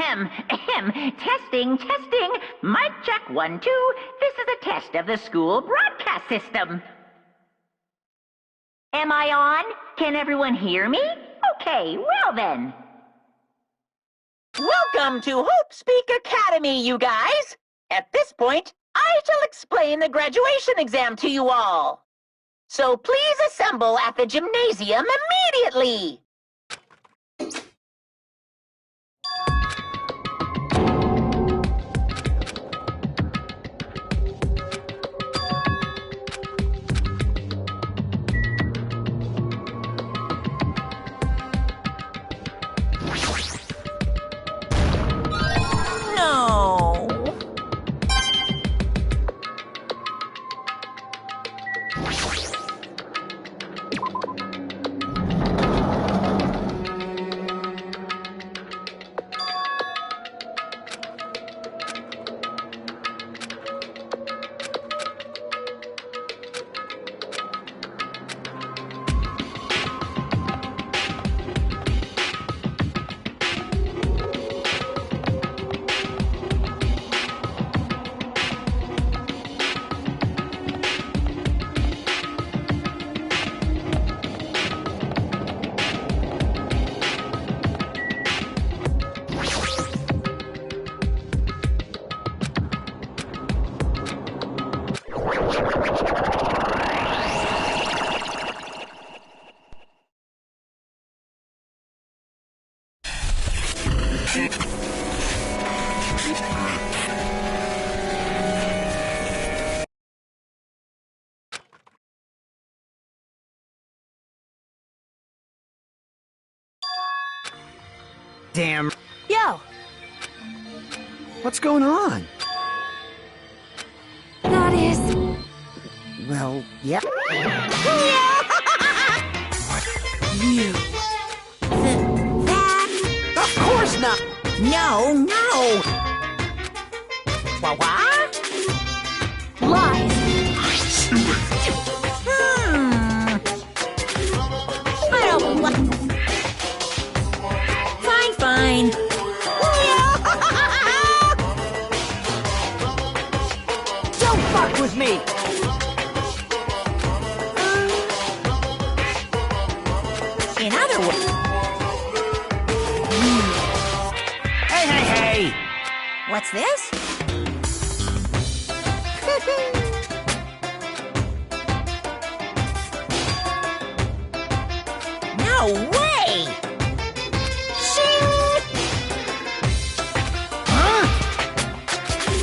Testing, testing. Mic check 1, 2. This is a test of the school broadcast system. Am I on? Can everyone hear me? Okay, well then. Welcome to Hope Speak Academy, you guys! At this point, I shall explain the graduation exam to you all. So please assemble at the gymnasium immediately! Damn. Yo! What's going on? That is... Well, yeah. You. That... Of course not! No, no! What? Lies! I don't like... Fine. Don't fuck with me! In other words... Hey! What's this? No way!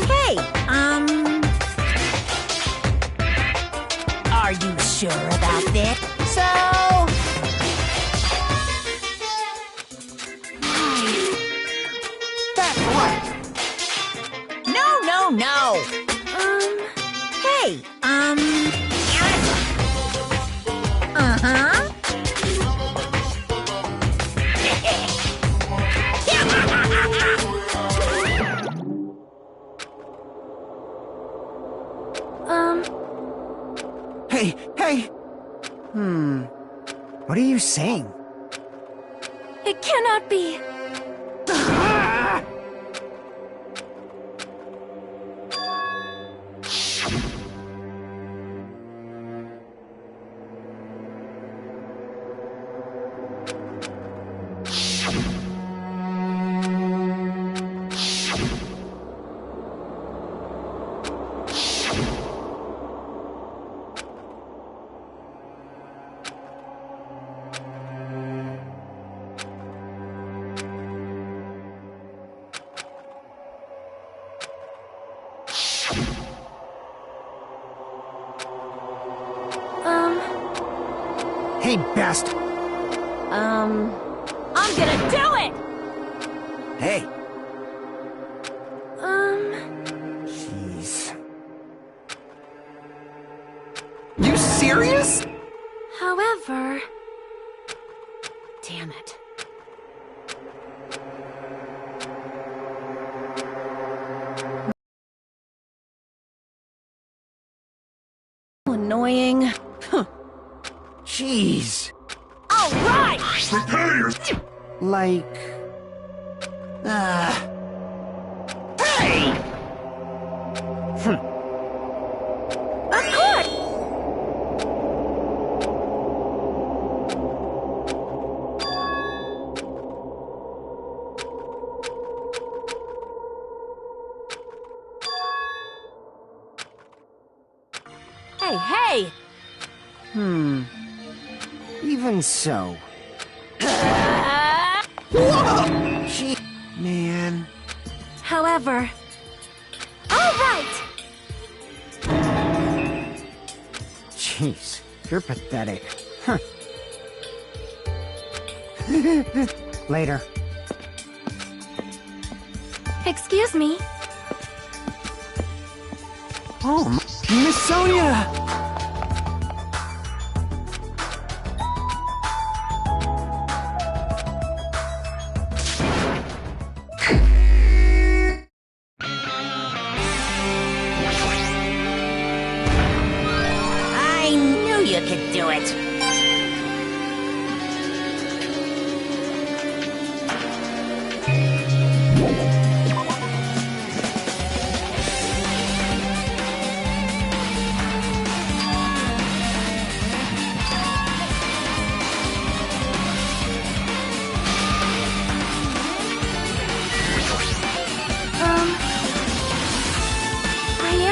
Hey, are you sure about this? So... That's right! No. Hey, uh-huh. Hey! What are you saying? It cannot be. Hey, best! I'm gonna do it! Hey! Jeez. You serious? However... Damn it. Annoying. Jeez. All right! Like... Hey! Even so. Gee, man. However... All right! Jeez, you're pathetic. Huh. Later. Excuse me. Oh, Miss Sonia! I knew you could do it. I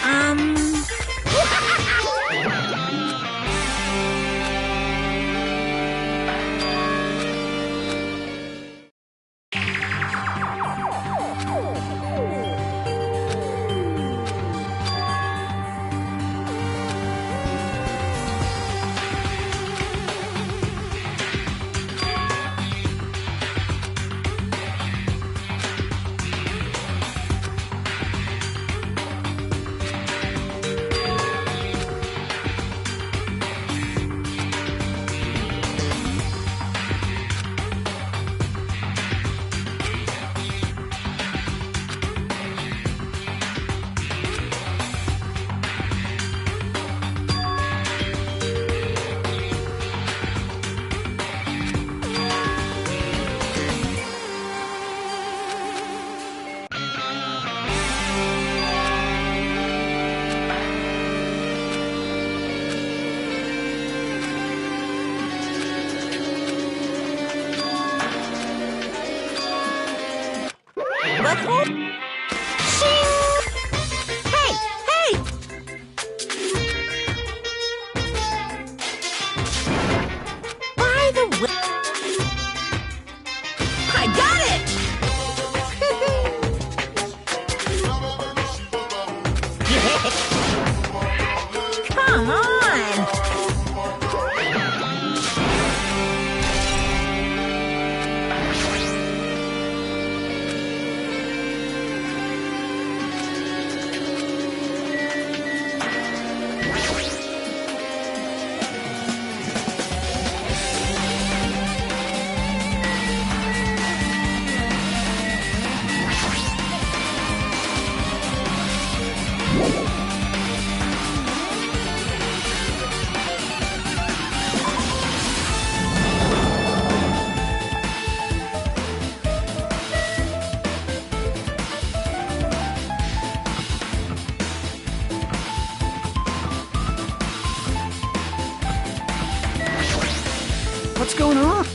am Hey, but hold. Hey, hey! By the way, I got it! Come on! What's going on?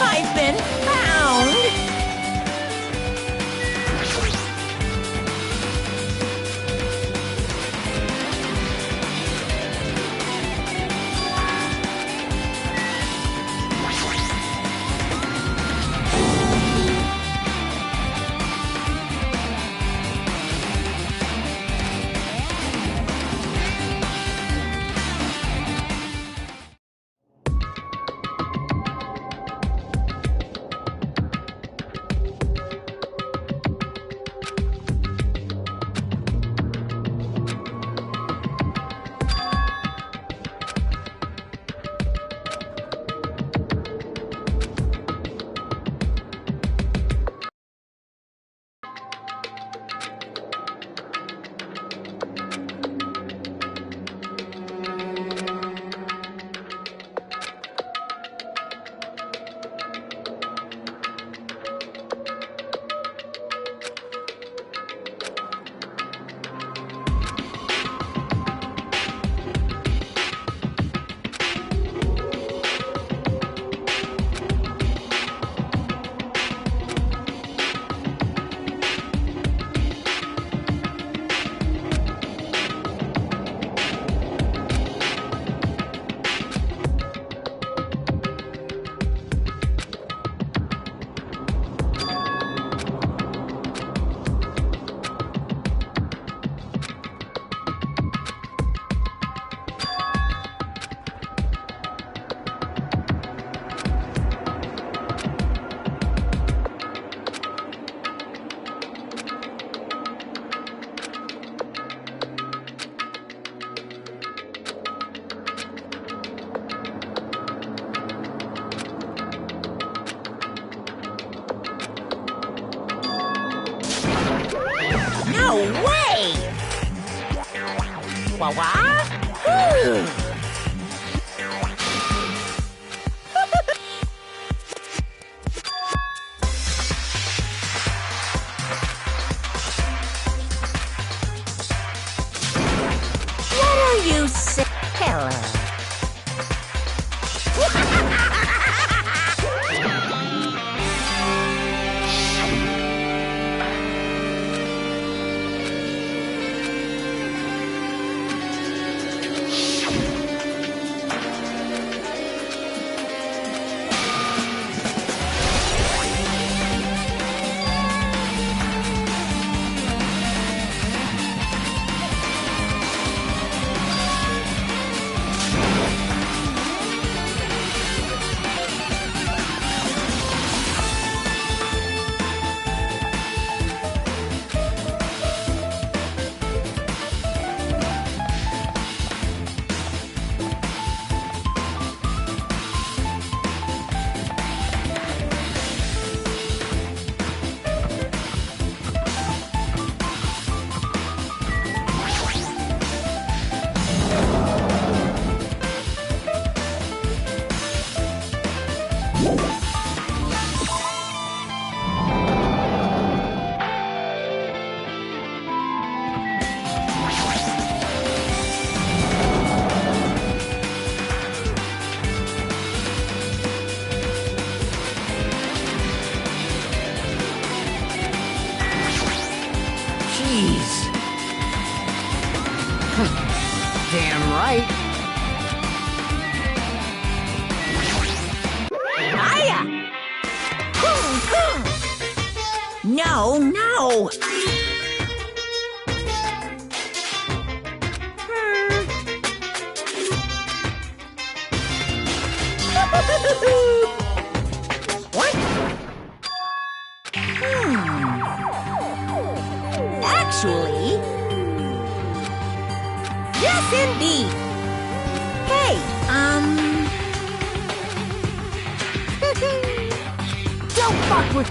I've been found! No way! Wah-wah? What are you saying? Hello. Jeez! Damn right! Hiya! No, no! What? Actually... Yes, indeed! Hey, Don't fuck with...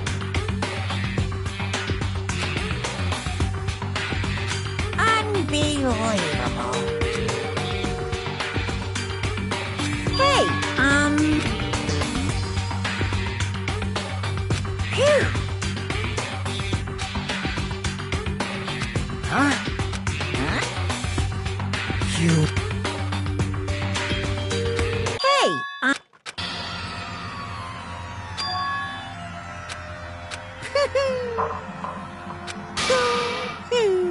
Unbelievable. Hey, Phew. Huh? Huh? You... Hey, Phew.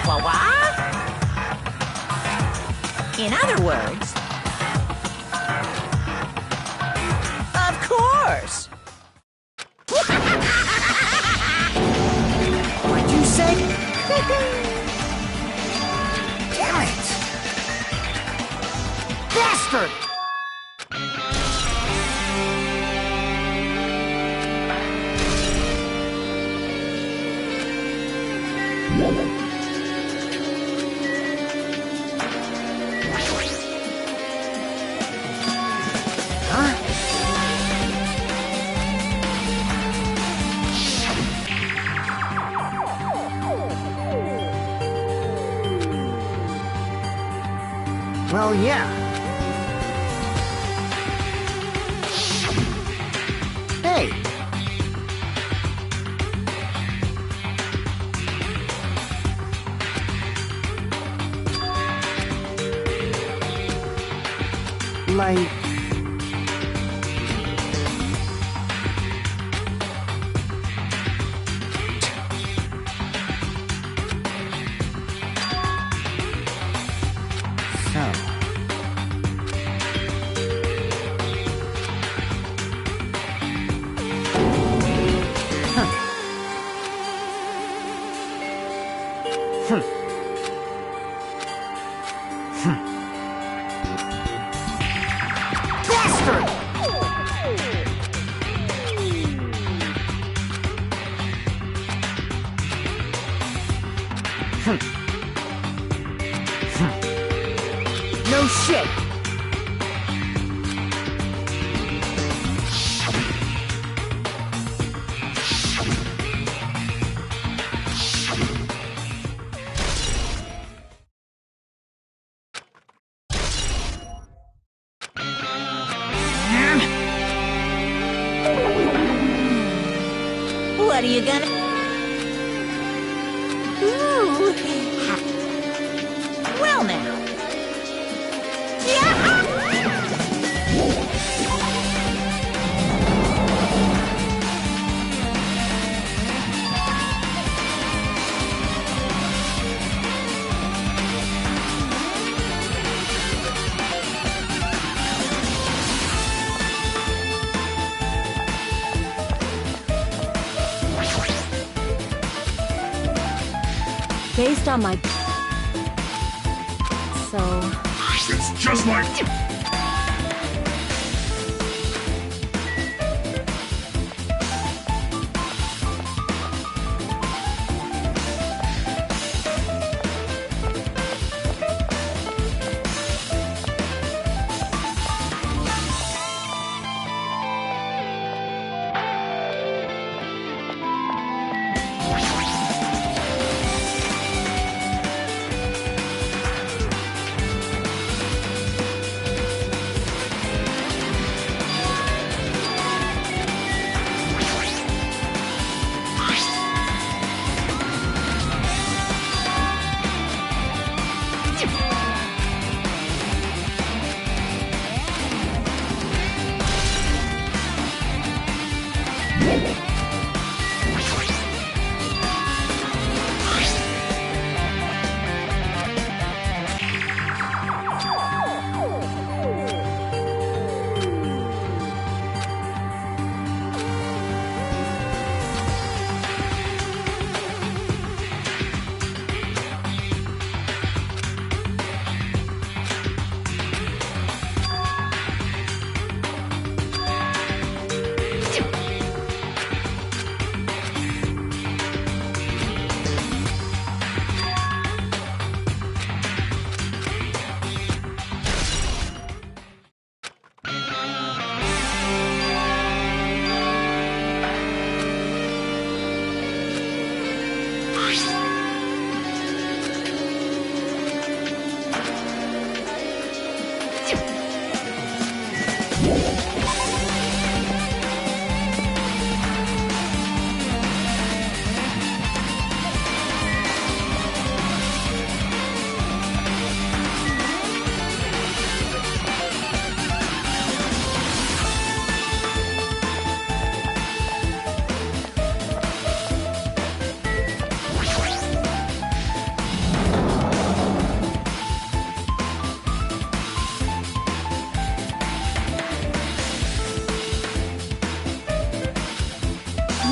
What? In other words, of course. What'd you say? Damn it! Bastard! Huh? Well, yeah. Hey! Like... So... Bastard! No shit! What are you gonna... Ooh. Well now. Yeah. Based on my... So... It's just like...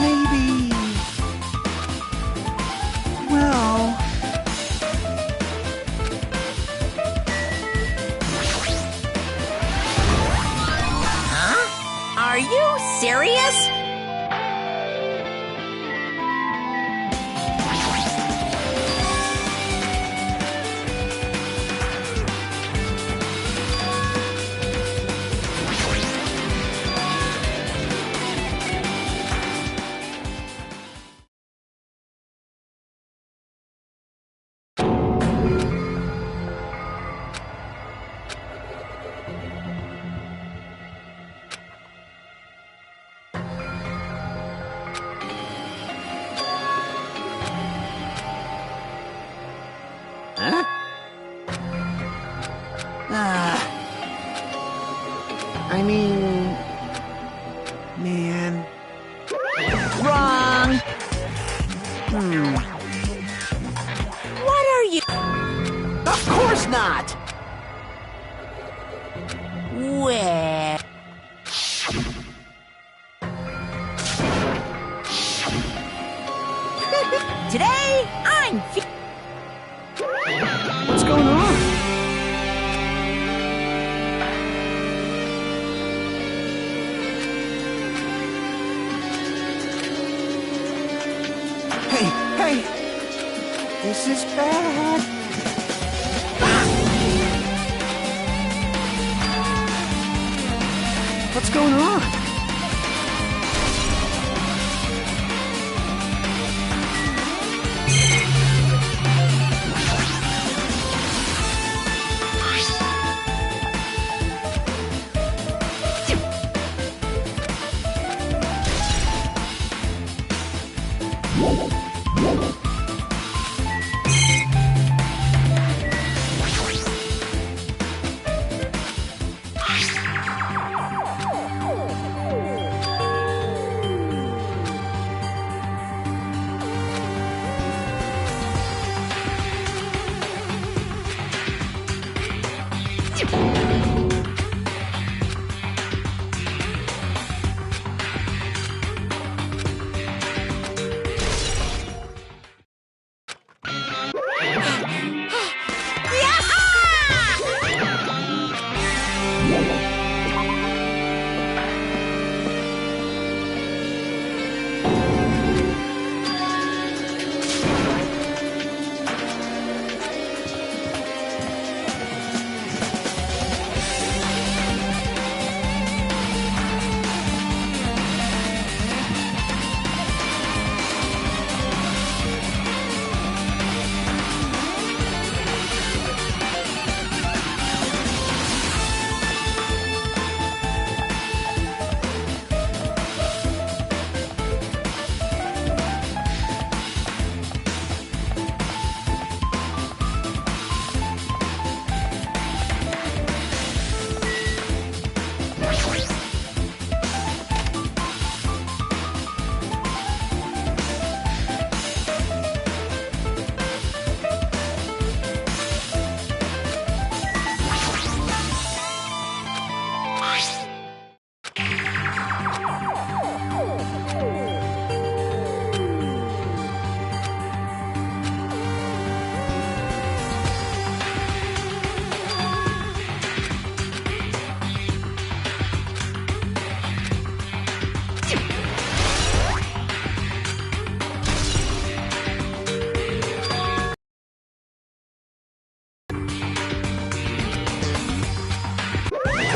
maybe... Well... Are you serious? Huh? I mean... Man... Wrong. What are you? Of course not! Where? Today, I'm What's going on? Hey, hey! This is bad! What's going on?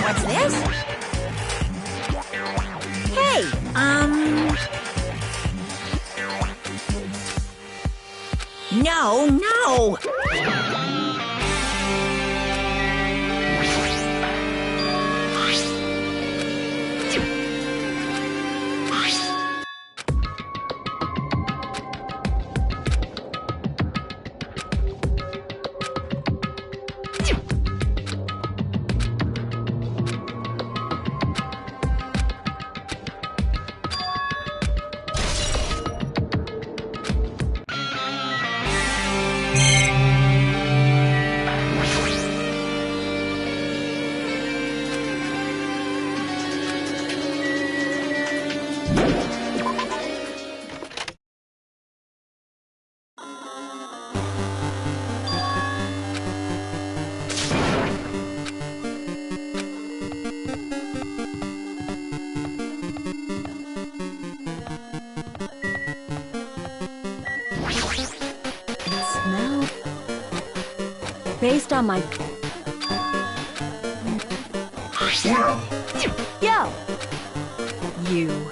What's this? Hey, No, no! Based on my... Yo! You.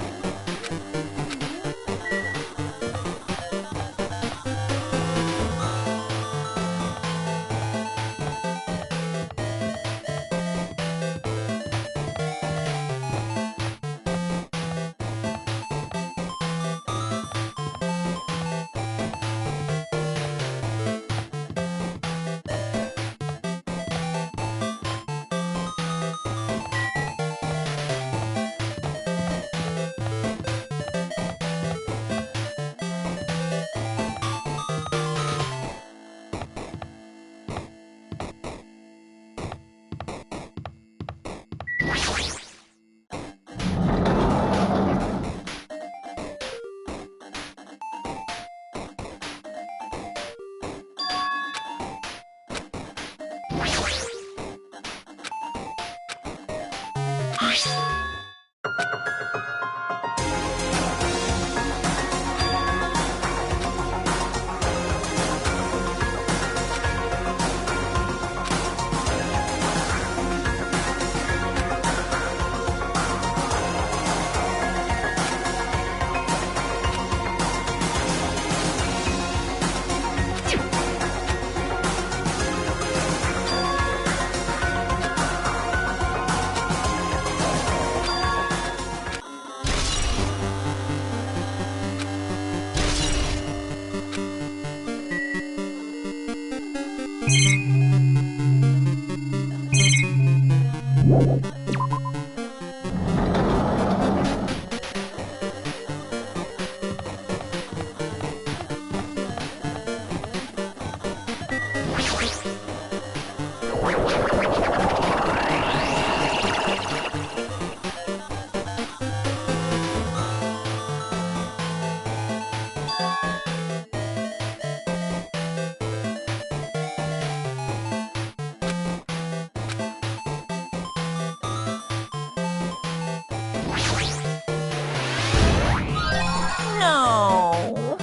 No.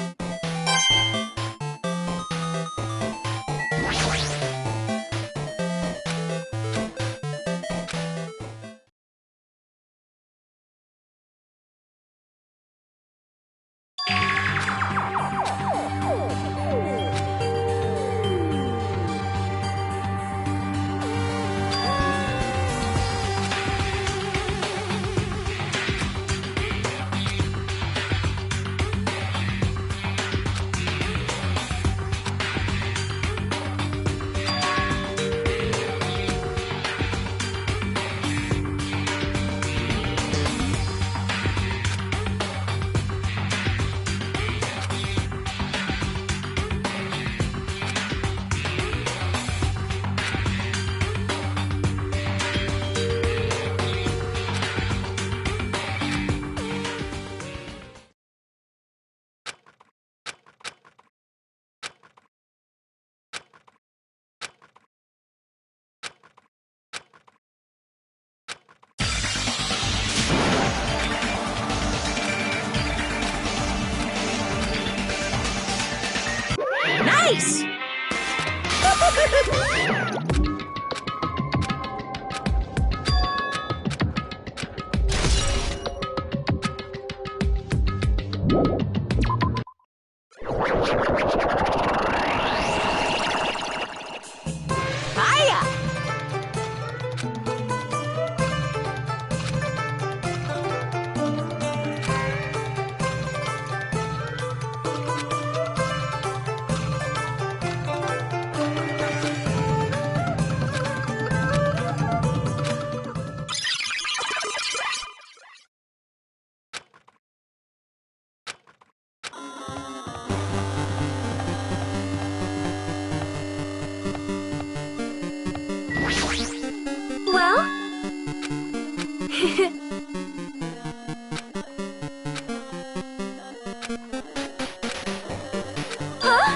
Nice! Hiya! Well? Huh?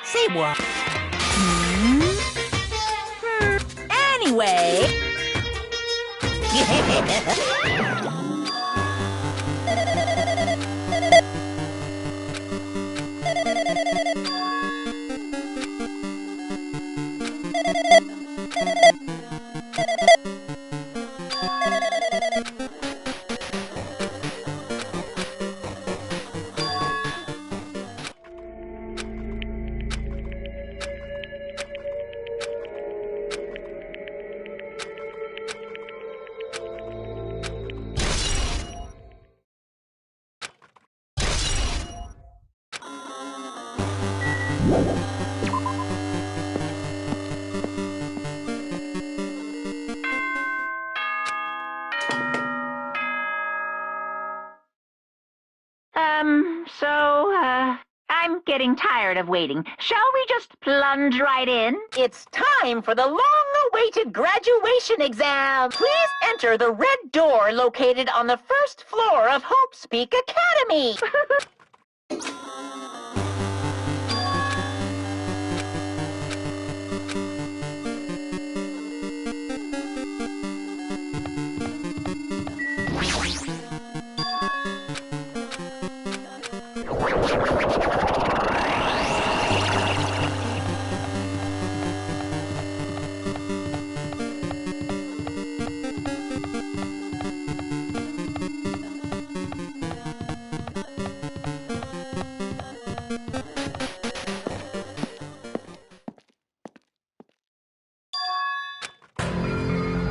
Say what? Anyway. I'm getting tired of waiting. Shall we just plunge right in? It's time for the long-awaited long-awaited graduation exam. Please enter the red door located on the first floor of Hope Speak Academy.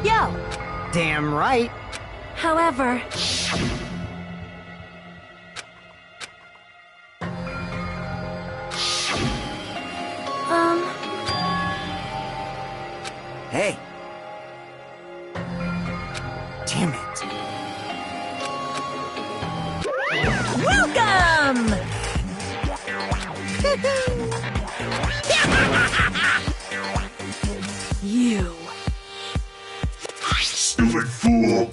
Yo! Damn right. However... Hey. Damn it. Welcome! You. Stupid fool!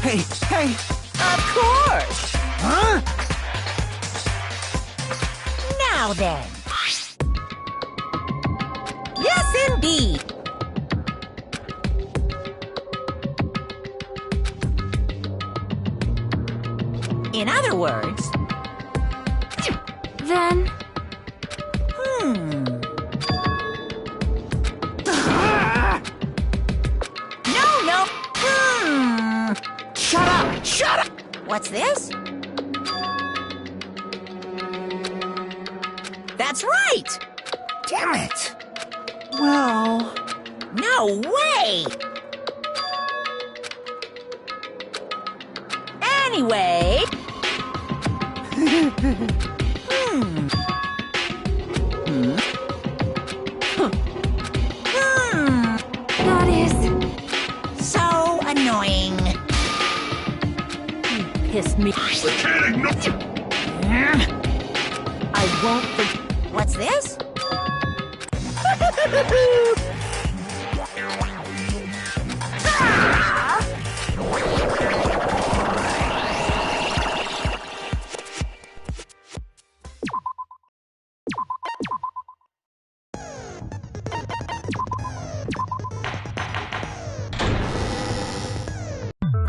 Hey, hey. Of course! Huh? Now then. Yes, indeed. In other words... Then... No. Shut up! Shut up! What's this? That's right! Damn it! Well... No way! Anyway... That is... so annoying. You pissed me. I can't ignore. I won't What's this?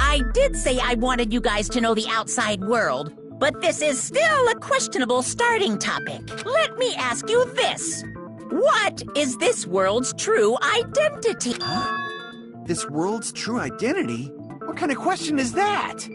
I did say I wanted you guys to know the outside world, but this is still a questionable starting topic. Let me ask you this. What is this world's true identity? This world's true identity? What kind of question is that?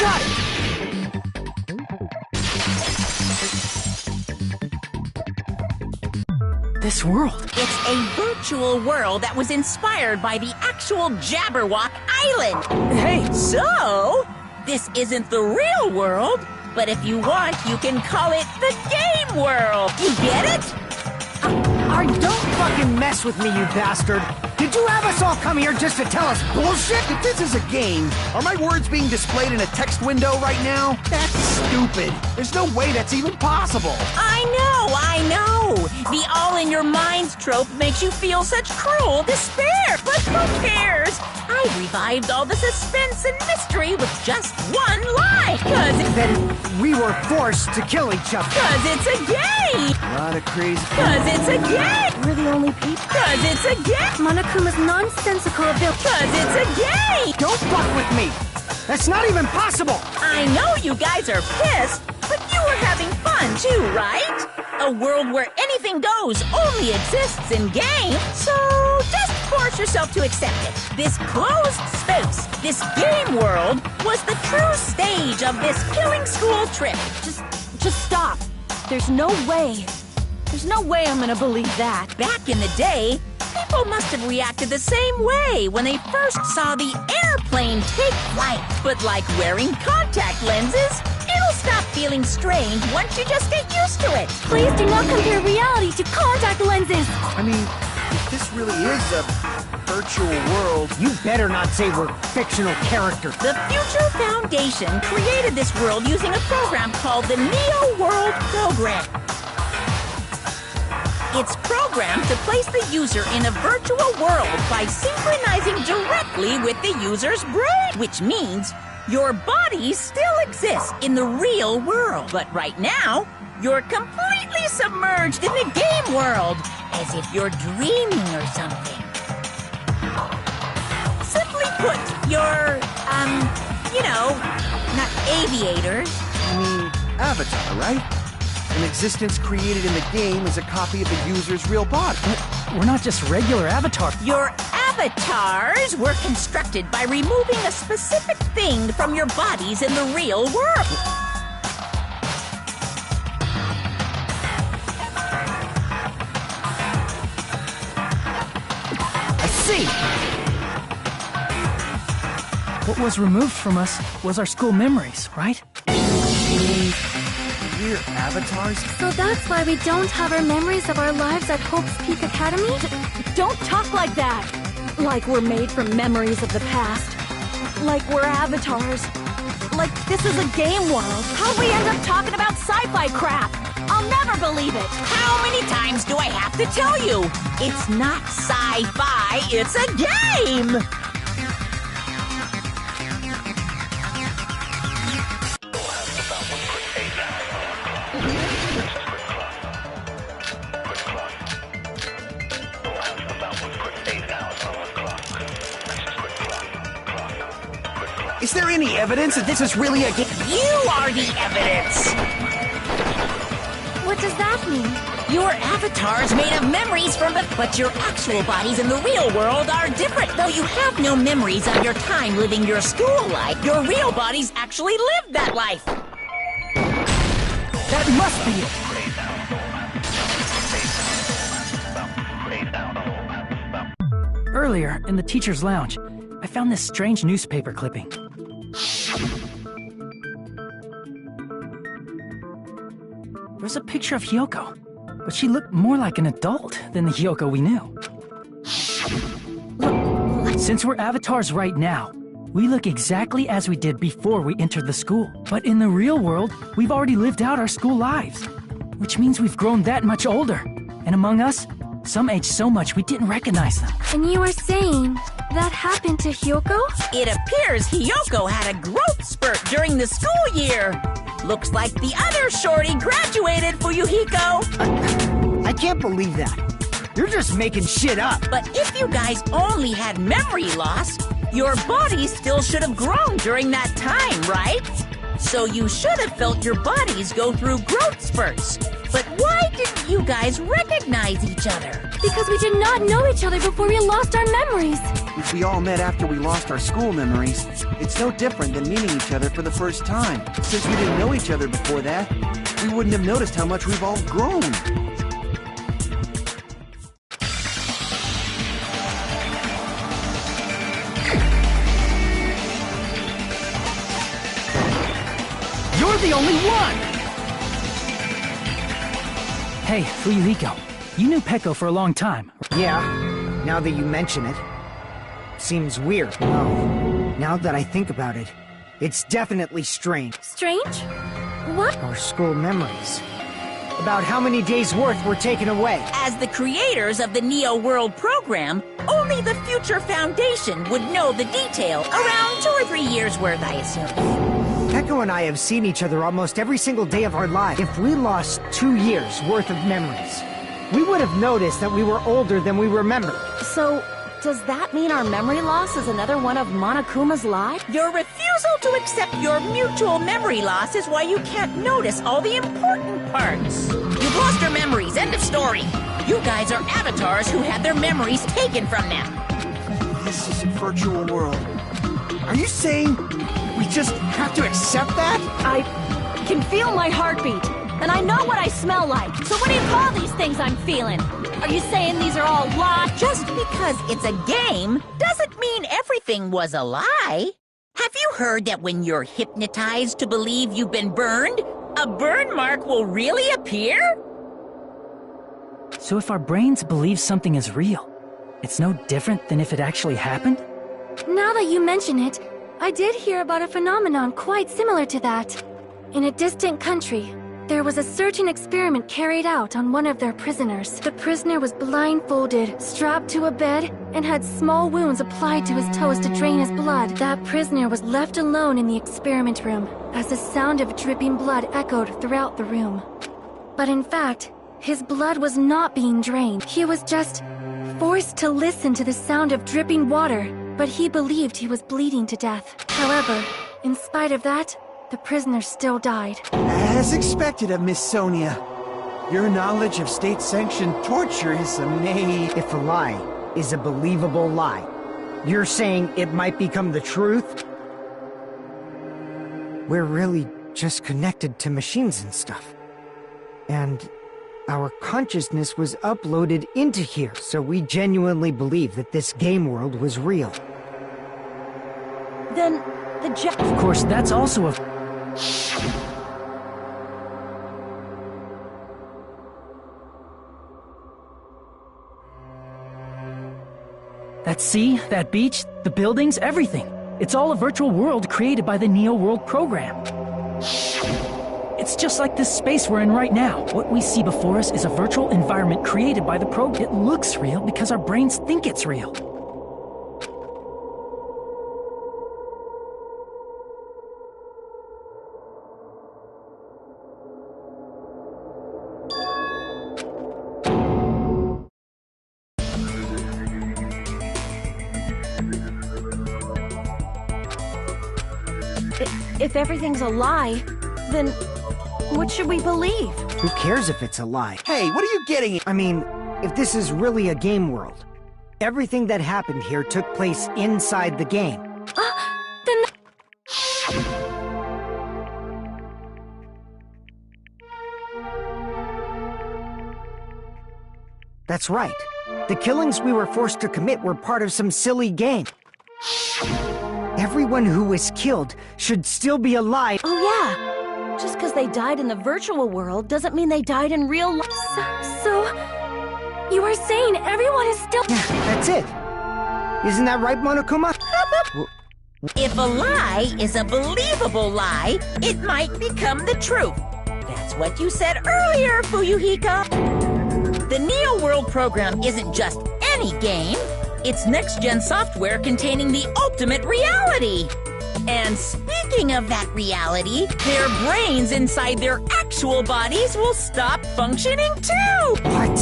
Got it! This world. It's a virtual world that was inspired by the actual Jabberwock Island. Hey! So, this isn't the real world, but if you want, you can call it the game world. You get it? Don't fucking mess with me, you bastard! Did you have us all come here just to tell us bullshit? If this is a game, are my words being displayed in a text window right now? That's stupid. There's no way that's even possible. I know. know! The all-in-your-minds trope makes you feel such cruel despair! But who cares? I revived all the suspense and mystery with just one lie! Then we were forced to kill each other. 'Cause it's a game! A lot of crazy... 'Cause it's a game! We're the only people. 'Cause it's a game! Monokuma's nonsensical ability. 'Cause it's a game! Don't fuck with me! That's not even possible! I know you guys are pissed, but you were having fun too, right? A world where anything goes only exists in games, so just force yourself to accept it. This closed space, this game world, was the true stage of this killing school trip. Just stop. There's no way. There's no way I'm gonna believe that. Back in the day, people must have reacted the same way when they first saw the airplane take flight. But like wearing contact lenses, it'll stop feeling strange once you just get used to it. Please do not compare reality to contact lenses. I mean, if this really is a virtual world... You better not say we're fictional characters. The Future Foundation created this world using a program called the Neo World Program. It's programmed to place the user in a virtual world by synchronizing directly with the user's brain, which means your body still exists in the real world. But right now, you're completely submerged in the game world, as if you're dreaming or something. Simply put, you're, not aviators. I mean, Avatar, right? An existence created in the game is a copy of the user's real body. We're not just regular avatars. Your avatars were constructed by removing a specific thing from your bodies in the real world. I see! What was removed from us was our school memories, right? We're avatars? So that's why we don't have our memories of our lives at Hope's Peak Academy? Don't talk like that! Like we're made from memories of the past. Like we're avatars. Like this is a game world. How'd we end up talking about sci-fi crap? I'll never believe it! How many times do I have to tell you? It's not sci-fi, it's a game! Is there any evidence that this is really a game? You are the evidence! What does that mean? Your avatar's made of memories from the... But your actual bodies in the real world are different. Though you have no memories of your time living your school life, your real bodies actually lived that life. That must be it. Earlier, in the teacher's lounge, I found this strange newspaper clipping. There's a picture of Hyoko, but she looked more like an adult than the Hyoko we knew. Look, since we're avatars right now, we look exactly as we did before we entered the school. But in the real world, we've already lived out our school lives, which means we've grown that much older. And among us, some aged so much we didn't recognize them. And you were saying that happened to Hyoko? It appears Hyoko had a growth spurt during the school year. Looks like the other shorty graduated, Fuyuhiko. I can't believe that. You're just making shit up. But if you guys only had memory loss, your bodies still should have grown during that time, right? So you should have felt your bodies go through growth spurts. But why didn't you guys recognize each other? Because we did not know each other before we lost our memories. If we all met after we lost our school memories, it's no different than meeting each other for the first time. Since we didn't know each other before that, we wouldn't have noticed how much we've all grown. You're the only one! Hey, Fuyuhiko, you knew Peko for a long time. Yeah, now that you mention it. Seems weird. No, now that I think about it, it's definitely strange. Strange? What? Our school memories. about how many days' worth were taken away. As the creators of the Neo World program, only the Future Foundation would know the detail. Around 2 or 3 years worth, I assume. Echo and I have seen each other almost every single day of our lives. If we lost 2 years' worth of memories, we would have noticed that we were older than we remembered. So, does that mean our memory loss is another one of Monokuma's lies? Your refusal to accept your mutual memory loss is why you can't notice all the important parts. You've lost your memories, end of story. You guys are avatars who had their memories taken from them. This is a virtual world. Are you saying we just have to accept that? I can feel my heartbeat, and I know what I smell like. So what do you call these things I'm feeling? Are you saying these are all lies? Just because it's a game doesn't mean everything was a lie. Have you heard that when you're hypnotized to believe you've been burned, a burn mark will really appear? So if our brains believe something is real, it's no different than if it actually happened? Now that you mention it, I did hear about a phenomenon quite similar to that. In a distant country, there was a certain experiment carried out on one of their prisoners. The prisoner was blindfolded, strapped to a bed, and had small wounds applied to his toes to drain his blood. That prisoner was left alone in the experiment room, as the sound of dripping blood echoed throughout the room. But in fact, his blood was not being drained. He was just forced to listen to the sound of dripping water, but he believed he was bleeding to death. However, in spite of that, the prisoner still died. As expected of Miss Sonia. Your knowledge of state-sanctioned torture is amazing. If a lie is a believable lie, you're saying it might become the truth? We're really just connected to machines and stuff. And our consciousness was uploaded into here, so we genuinely believe that this game world was real. Then, Of course, that's also a... That sea, that beach, the buildings, everything. It's all a virtual world created by the Neo World program. It's just like this space we're in right now. What we see before us is a virtual environment created by the program. It looks real because our brains think it's real. If everything's a lie, then what should we believe? Who cares if it's a lie? Hey, what are you getting at? I mean, if this is really a game world, everything that happened here took place inside the game. Then... That's right. The killings we were forced to commit were part of some silly game. Everyone who was killed should still be alive. Oh yeah! Just because they died in the virtual world doesn't mean they died in real life. So... you are saying everyone is still... Yeah, that's it. Isn't that right, Monokuma? If a lie is a believable lie, it might become the truth. That's what you said earlier, Fuyuhiko. The Neo World program isn't just any game. It's next-gen software containing the ultimate reality. And speaking of that reality, their brains inside their actual bodies will stop functioning too! What?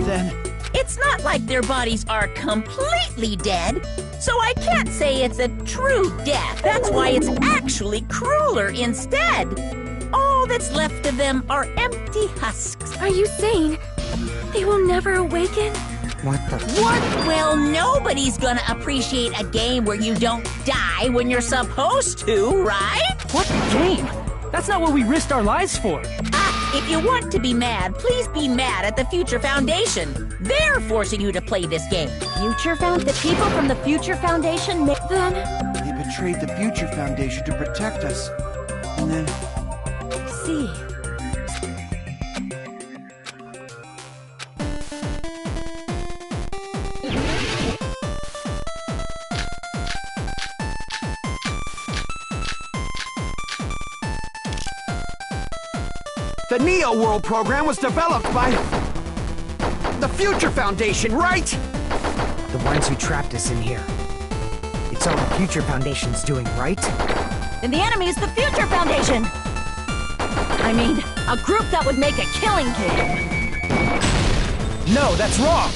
Then... It's not like their bodies are completely dead, so I can't say it's a true death. That's why it's actually crueler instead. All that's left of them are empty husks. Are you saying they will never awaken? What the... What? Well, nobody's gonna appreciate a game where you don't die when you're supposed to, right? What game? That's not what we risked our lives for. If you want to be mad, please be mad at the Future Foundation. They're forcing you to play this game. The people from the Future Foundation then... They betrayed the Future Foundation to protect us. And then... See. The Neo World program was developed by the Future Foundation, right? The ones who trapped us in here. It's all the Future Foundation's doing, right? And the enemy is the Future Foundation! I mean, a group that would make a killing game. No, that's wrong!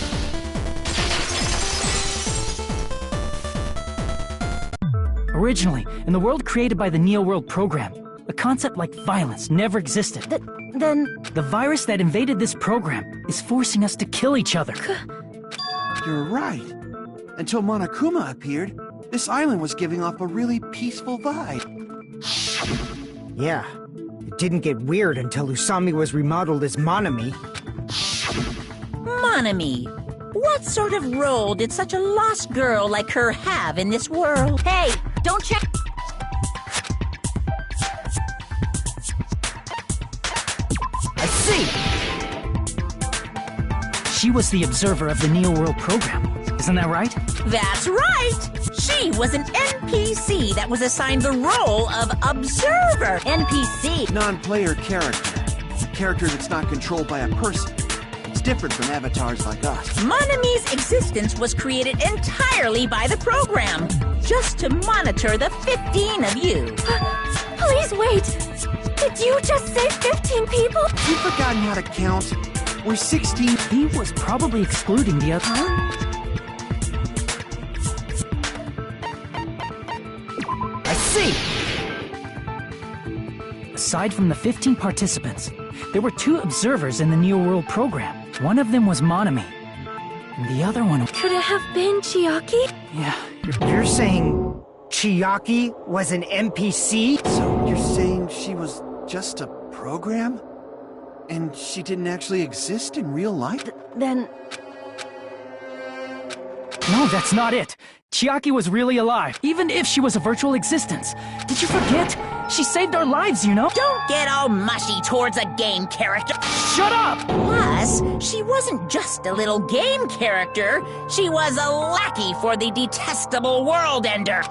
Originally, in the world created by the Neo World program, a concept like violence never existed. Then... The virus that invaded this program is forcing us to kill each other. You're right. Until Monokuma appeared, this island was giving off a really peaceful vibe. Yeah. It didn't get weird until Usami was remodeled as Monami. Monami, what sort of role did such a lost girl like her have in this world? Hey, don't check... I see! She was the observer of the Neo World program. Isn't that right? That's right! She was an NPC that was assigned the role of observer. NPC. Non-player character. A character that's not controlled by a person. It's different from avatars like us. Monami's existence was created entirely by the program, just to monitor the 15 of you. Please wait! Did you just say 15 people? You've forgotten how to count. We're 16. He was probably excluding the other... I see! Aside from the 15 participants, there were 2 observers in the Neo World program. One of them was Monami, and the other one... Could it have been Chiaki? Yeah, You're saying Chiaki was an NPC? So you're saying she was just a program? And she didn't actually exist in real life? Then... No, that's not it. Chiaki was really alive, even if she was a virtual existence. Did you forget? She saved our lives, you know? Don't get all mushy towards a game character. Shut up! Plus, she wasn't just a little game character. She was a lackey for the detestable World Ender.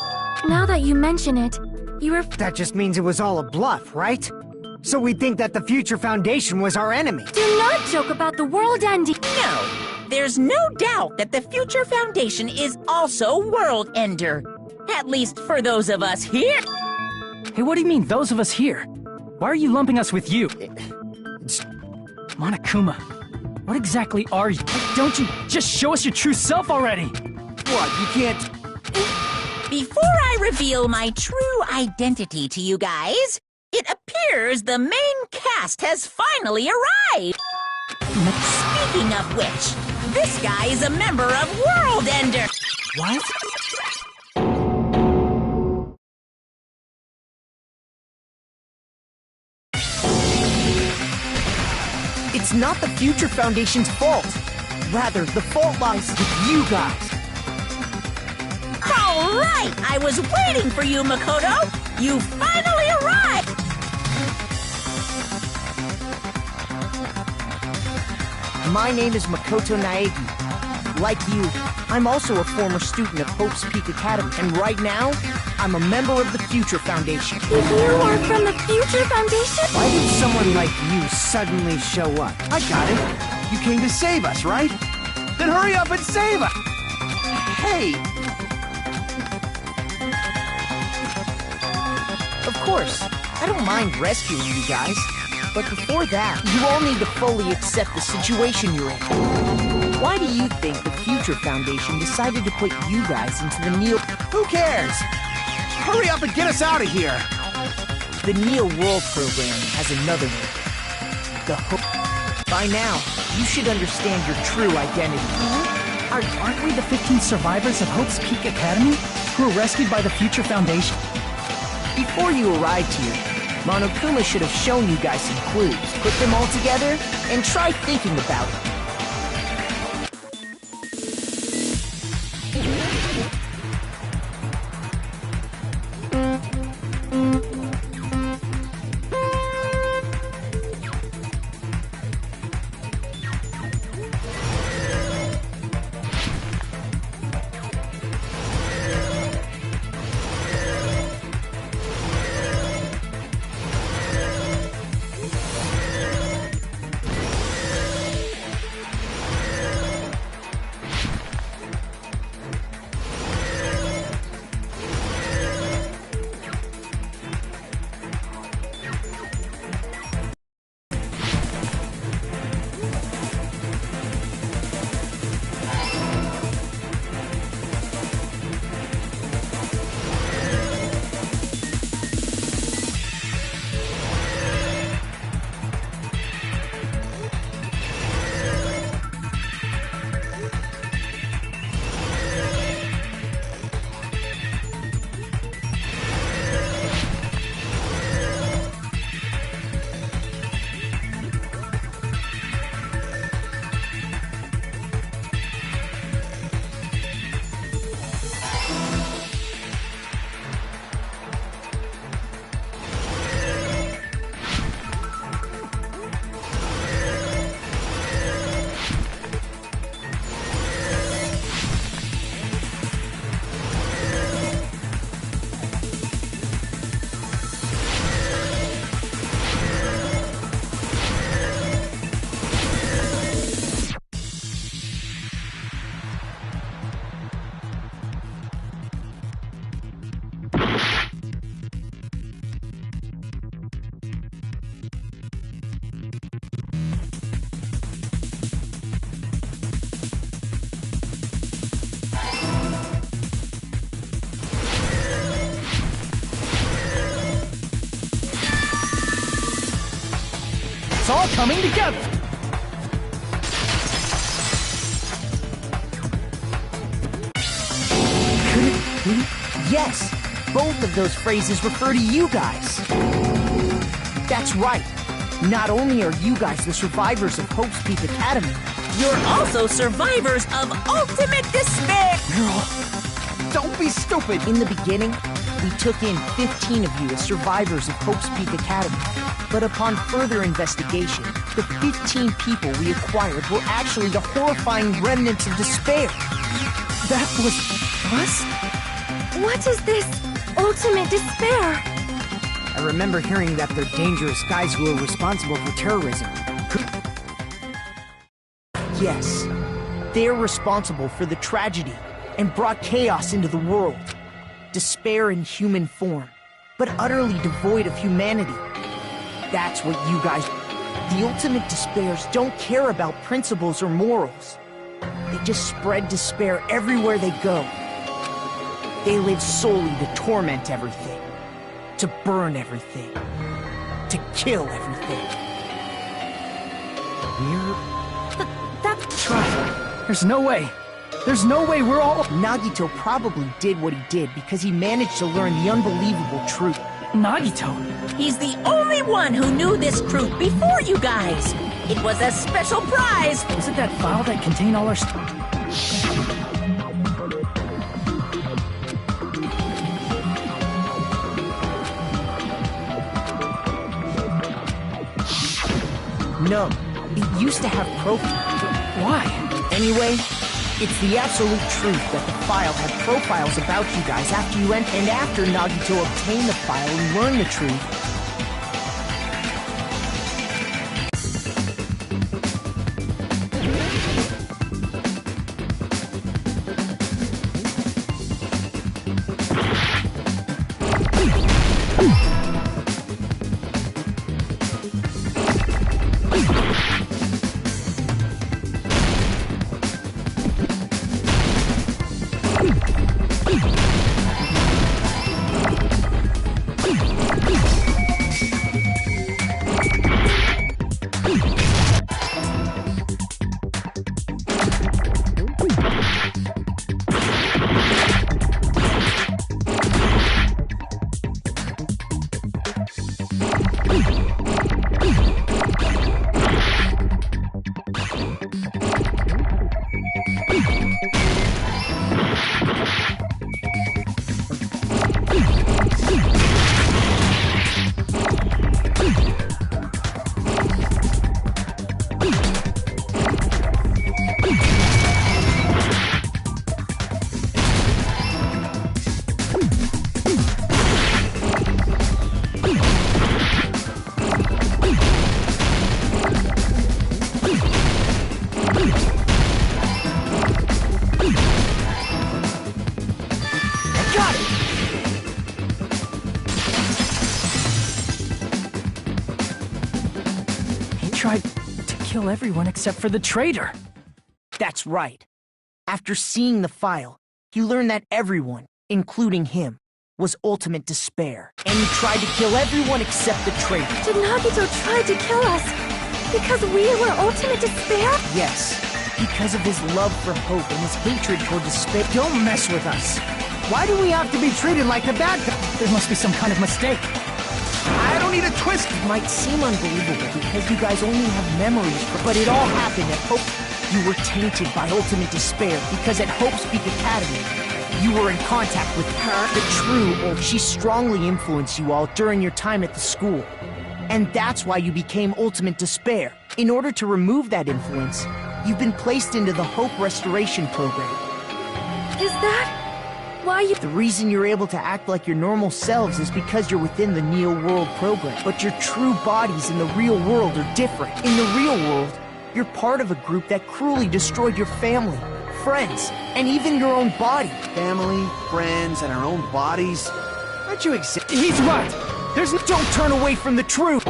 Now that you mention it, you were... That just means it was all a bluff, right? So we think that the Future Foundation was our enemy. Do not joke about the world ending. No, there's no doubt that the Future Foundation is also World Ender. At least for those of us here. Hey, what do you mean, those of us here? Why are you lumping us with you? Monokuma, what exactly are you? Don't you just show us your true self already? What, you can't... Before I reveal my true identity to you guys, it appears the main cast has finally arrived. Speaking of which, this guy is a member of World Ender. What? It's not the Future Foundation's fault. Rather, the fault lies with you guys. All right, I was waiting for you, Makoto. You finally arrived. My name is Makoto Naegi. Like you, I'm also a former student of Hope's Peak Academy, and right now, I'm a member of the Future Foundation. If you are from the Future Foundation? Why did someone like you suddenly show up? I got it. You came to save us, right? Then hurry up and save us! Hey! Of course, I don't mind rescuing you guys. But before that, you all need to fully accept the situation you're in. Why do you think the Future Foundation decided to put you guys into the Neo... Who cares? Hurry up and get us out of here! The Neo World program has another name. The Hope... By now, you should understand your true identity. Aren't we the 15 survivors of Hope's Peak Academy who were rescued by the Future Foundation? Before you arrived here, Monokuma should have shown you guys some clues. Put them all together, and try thinking about it. all coming together. Could it be? Yes, both of those phrases refer to you guys. That's right. Not only are you guys the survivors of Hope's Peak Academy, You're also survivors of ultimate despair. Girl, don't be stupid! In the beginning, we took in 15 of you as survivors of Hope's Peak Academy. But upon further investigation, the 15 people we acquired were actually the horrifying remnants of despair. That was us? What is this ultimate despair? I remember hearing that they're dangerous guys who are responsible for terrorism. Yes, they're responsible for the tragedy and brought chaos into the world. Despair in human form, but utterly devoid of humanity. That's what you guys... The ultimate despairs don't care about principles or morals. They just spread despair everywhere they go. They live solely to torment everything, to burn everything, to kill everything. That's Try. There's no way. There's no way we're all... Nagito probably did what he did because he managed to learn the unbelievable truth. Nagito. He's the only one who knew this truth before you guys. It was a special prize. Was it that file that contained all our No, it used to have Why? Anyway, it's the absolute truth that the file had profiles about you guys after you went and after Nagito obtained the file and learned the truth. Tried to kill everyone except for the traitor. That's right. After seeing the file, he learned that everyone, including him, was ultimate despair. And he tried to kill everyone except the traitor. Did Nagito try to kill us because we were ultimate despair? Yes, because of his love for hope and his hatred toward despair. Don't mess with us. Why do we have to be treated like the bad guy? There must be some kind of mistake. I don't need a twist! It might seem unbelievable because you guys only have memories, but it all happened at Hope. You were tainted by ultimate despair because at Hope's Peak Academy, you were in contact with her, the true Hope. She strongly influenced you all during your time at the school. And that's why you became ultimate despair. In order to remove that influence, you've been placed into the Hope Restoration Program. Is that why you... The reason you're able to act like your normal selves is because you're within the Neo World program. But your true bodies in the real world are different. In the real world, you're part of a group that cruelly destroyed your family, friends, and even your own body. Family, friends, and our own bodies? Aren't you excited? He's right! There's no... Don't turn away from the truth!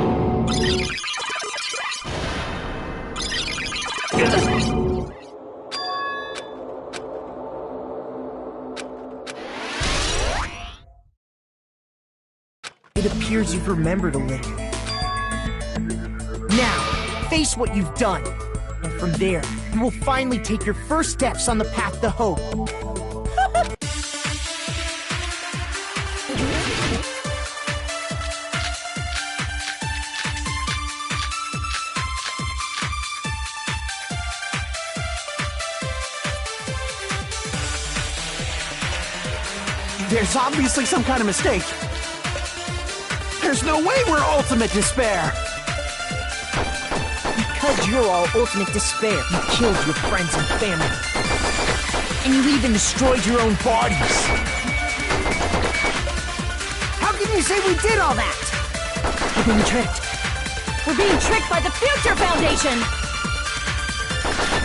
It appears you've remembered a little. Now, face what you've done. And from there, you will finally take your first steps on the path to hope. There's obviously some kind of mistake. There's no way we're ultimate despair. Because you're all ultimate despair, you killed your friends and family. And you even destroyed your own bodies. How can you say we did all that? We're being tricked. We're being tricked by the Future Foundation!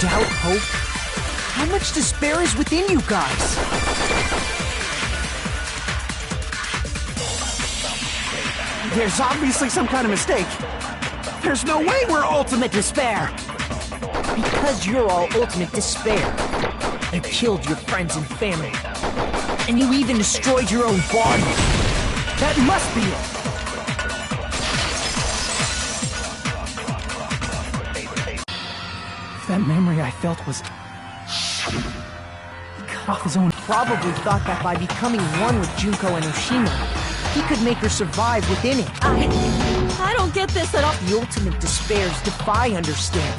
Doubt, hope? How much despair is within you guys? There's obviously some kind of mistake. There's no way we're ultimate despair. Because you're all ultimate despair. You killed your friends and family. And you even destroyed your own body. That must be it. That memory I felt was... cut off his own... Probably thought that by becoming one with Junko and Oshima, he could make her survive within it. I don't get this at all. The ultimate despairs defy understanding.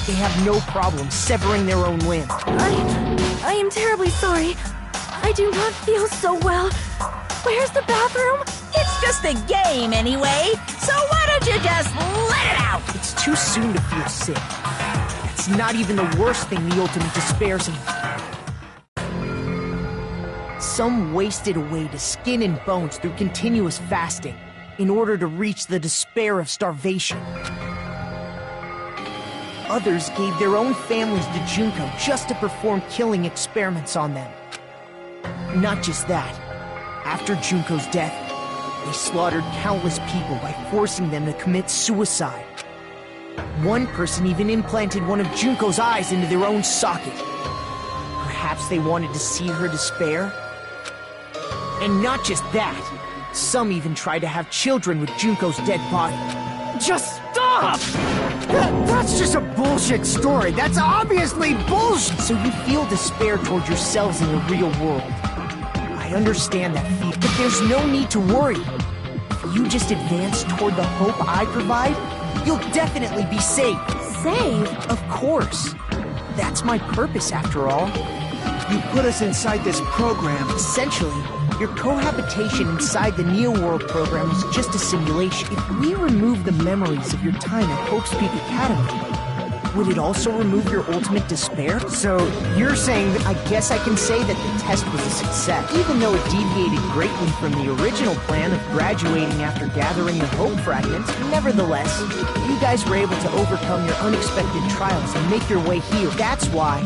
They have no problem severing their own limbs. I am terribly sorry. I do not feel so well. Where's the bathroom? It's just a game anyway, so why don't you just let it out? It's too soon to feel sick. It's not even the worst thing the ultimate despairs have. Some wasted away to skin and bones through continuous fasting in order to reach the despair of starvation. Others gave their own families to Junko just to perform killing experiments on them. Not just that. After Junko's death, they slaughtered countless people by forcing them to commit suicide. One person even implanted one of Junko's eyes into their own socket. Perhaps they wanted to see her despair? And not just that. Some even tried to have children with Junko's dead body. Just stop! That's just a bullshit story. That's obviously bullshit! So you feel despair toward yourselves in the real world. I understand that feeling, but there's no need to worry. If you just advance toward the hope I provide, you'll definitely be saved. Save? Of course. That's my purpose, after all. You put us inside this program. Essentially, your cohabitation inside the Neo-World program is just a simulation. If we remove the memories of your time at Hope's Peak Academy, would it also remove your ultimate despair? So, you're saying that I guess I can say that the test was a success. Even though it deviated greatly from the original plan of graduating after gathering the Hope fragments, nevertheless, you guys were able to overcome your unexpected trials and make your way here. That's why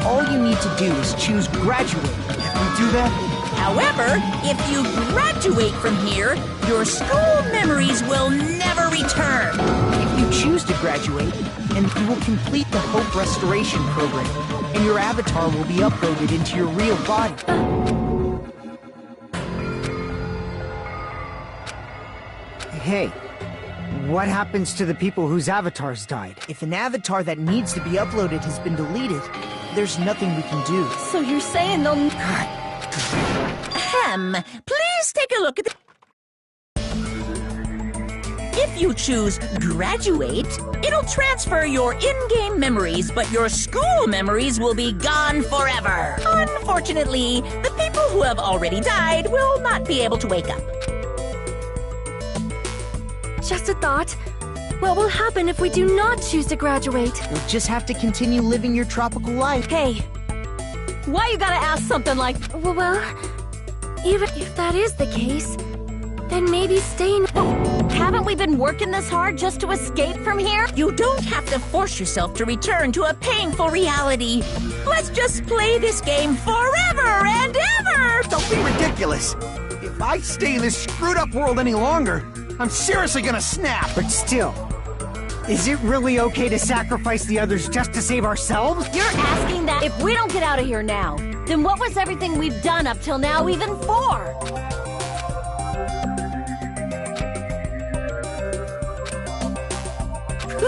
all you need to do is choose graduate. If we do that, However, if you graduate from here, your school memories will never return. If you choose to graduate, and you will complete the Hope Restoration Program, and your avatar will be uploaded into your real body. Hey, what happens to the people whose avatars died? If an avatar that needs to be uploaded has been deleted, there's nothing we can do. So you're saying they'll... Please take a look at the... If you choose graduate, it'll transfer your in-game memories, but your school memories will be gone forever. Unfortunately, the people who have already died will not be able to wake up. Just a thought. What will happen if we do not choose to graduate? You'll just have to continue living your tropical life. Hey, why you gotta ask something like... Well, even if that is the case, then maybe staying... Haven't we been working this hard just to escape from here? You don't have to force yourself to return to a painful reality. Let's just play this game forever and ever! don't be ridiculous. If I stay in this screwed up world any longer, I'm seriously gonna snap. But still, is it really okay to sacrifice the others just to save ourselves? You're asking that if we don't get out of here now, then what was everything we've done up till now even for? I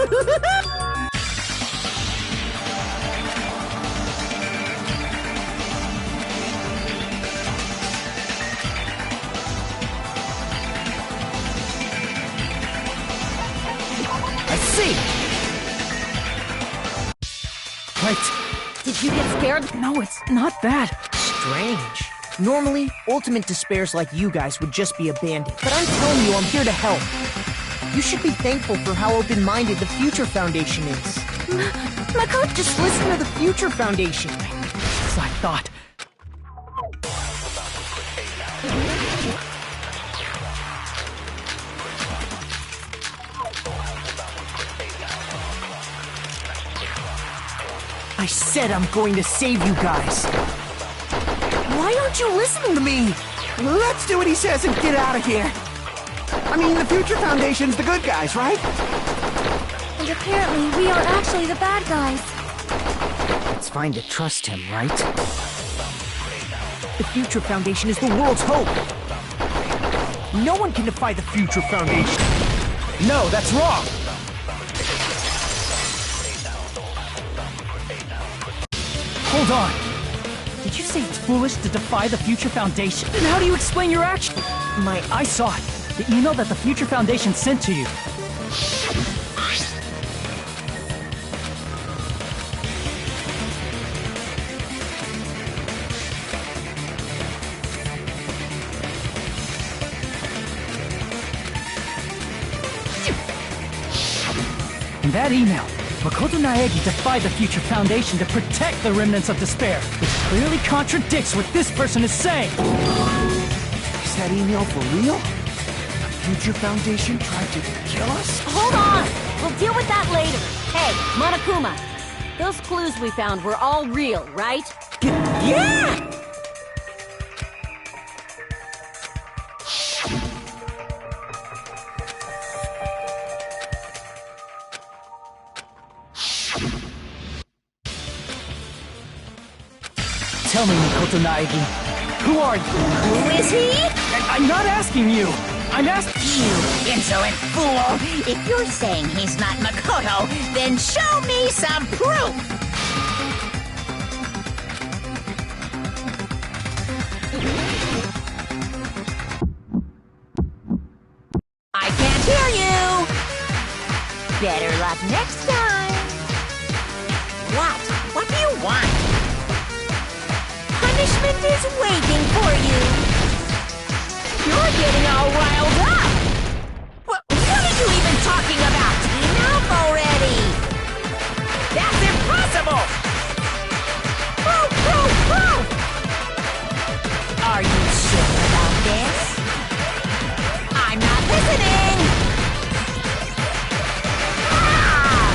see! Right. Did you get scared? No, it's not that. Strange. Normally, ultimate despairs like you guys would just be abandoned. But I'm telling you, I'm here to help. You should be thankful for how open-minded the Future Foundation is. Makoto, Just listen to the Future Foundation. As I thought. I said I'm going to save you guys. Why aren't you listening to me? Let's do what he says and get out of here. I mean, the Future Foundation's the good guys, right? and apparently we are actually the bad guys. It's fine to trust him, right? The Future Foundation is the world's hope. No one can defy the Future Foundation. No, that's wrong! Hold on! Did you say it's foolish to defy the Future Foundation? Then how do you explain your action? I saw it. The email that the Future Foundation sent to you. In that email, Makoto Naegi defied the Future Foundation to protect the remnants of despair, which clearly contradicts what this person is saying. Is that email for real? The Future Foundation tried to kill us? Hold on! We'll deal with that later. Hey, Monokuma, those clues we found were all real, right? Yeah! Tell me, Makoto Naegi, who are you? Who is he? I'm not asking you! I'm asking You insolent fool! If you're saying he's not Makoto, then show me some proof! I can't hear you! Better luck next time! What? What do you want? Punishment is waiting for you! You're getting all riled up! What are you even talking about? Enough already! That's impossible! Proof, proof, proof! Are you sure about this? I'm not listening! Ah!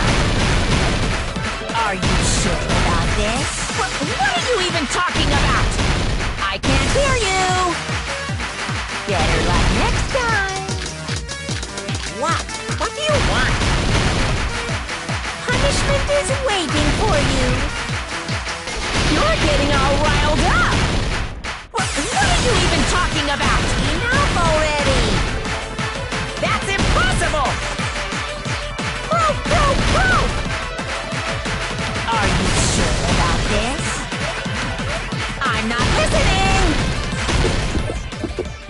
Are you sure about this? What are you even talking about? I can't hear you! Better luck next time! What? What do you want? Punishment is waiting for you! You're getting all riled up! What are you even talking about? Enough already! That's impossible! Proof, proof, proof! Are you sure about this? I'm not listening!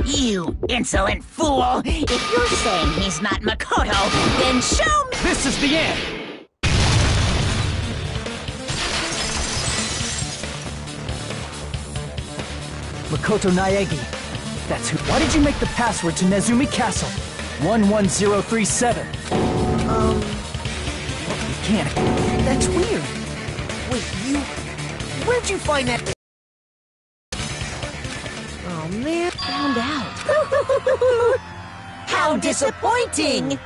You insolent fool! If you're saying he's not Makoto, then show me— This is the end! Makoto Naegi. That's who. Why did you make the password to Nezumi Castle? 11037. You can't. That's weird. Wait, where'd you find that? Oh, man. Found out. How disappointing!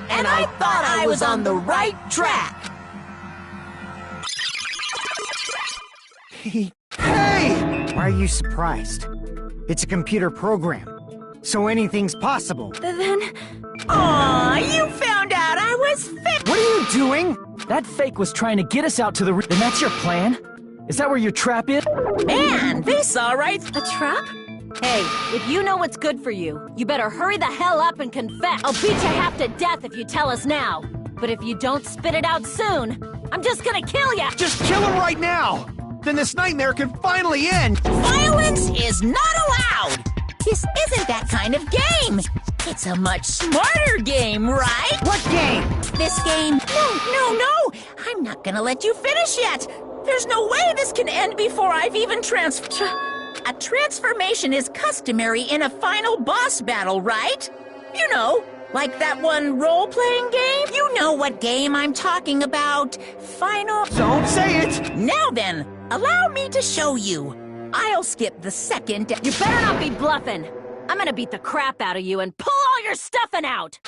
And I thought I was on the right track! Hey! Why are you surprised? It's a computer program, so anything's possible. Then, Aw, you found out I was fit! What are you doing? That fake was trying to get us out to the. Then that's your plan? Is that where your trap is? Man, they saw right— a trap? Hey, if you know what's good for you, you better hurry the hell up and confess. I'll beat you half to death if you tell us now. But if you don't spit it out soon, I'm just gonna kill ya! Just kill him right now! Then this nightmare can finally end! Violence is not allowed! This isn't that kind of game! It's a much smarter game, right? What game? This game... No! I'm not gonna let you finish yet! There's no way this can end before I've even A transformation is customary in a final boss battle, right? You know, like that one role-playing game? You know what game I'm talking about. Final... Don't say it! Now then, allow me to show you. I'll skip the second... You better not be bluffing! I'm gonna beat the crap out of you and pull all your stuffing out!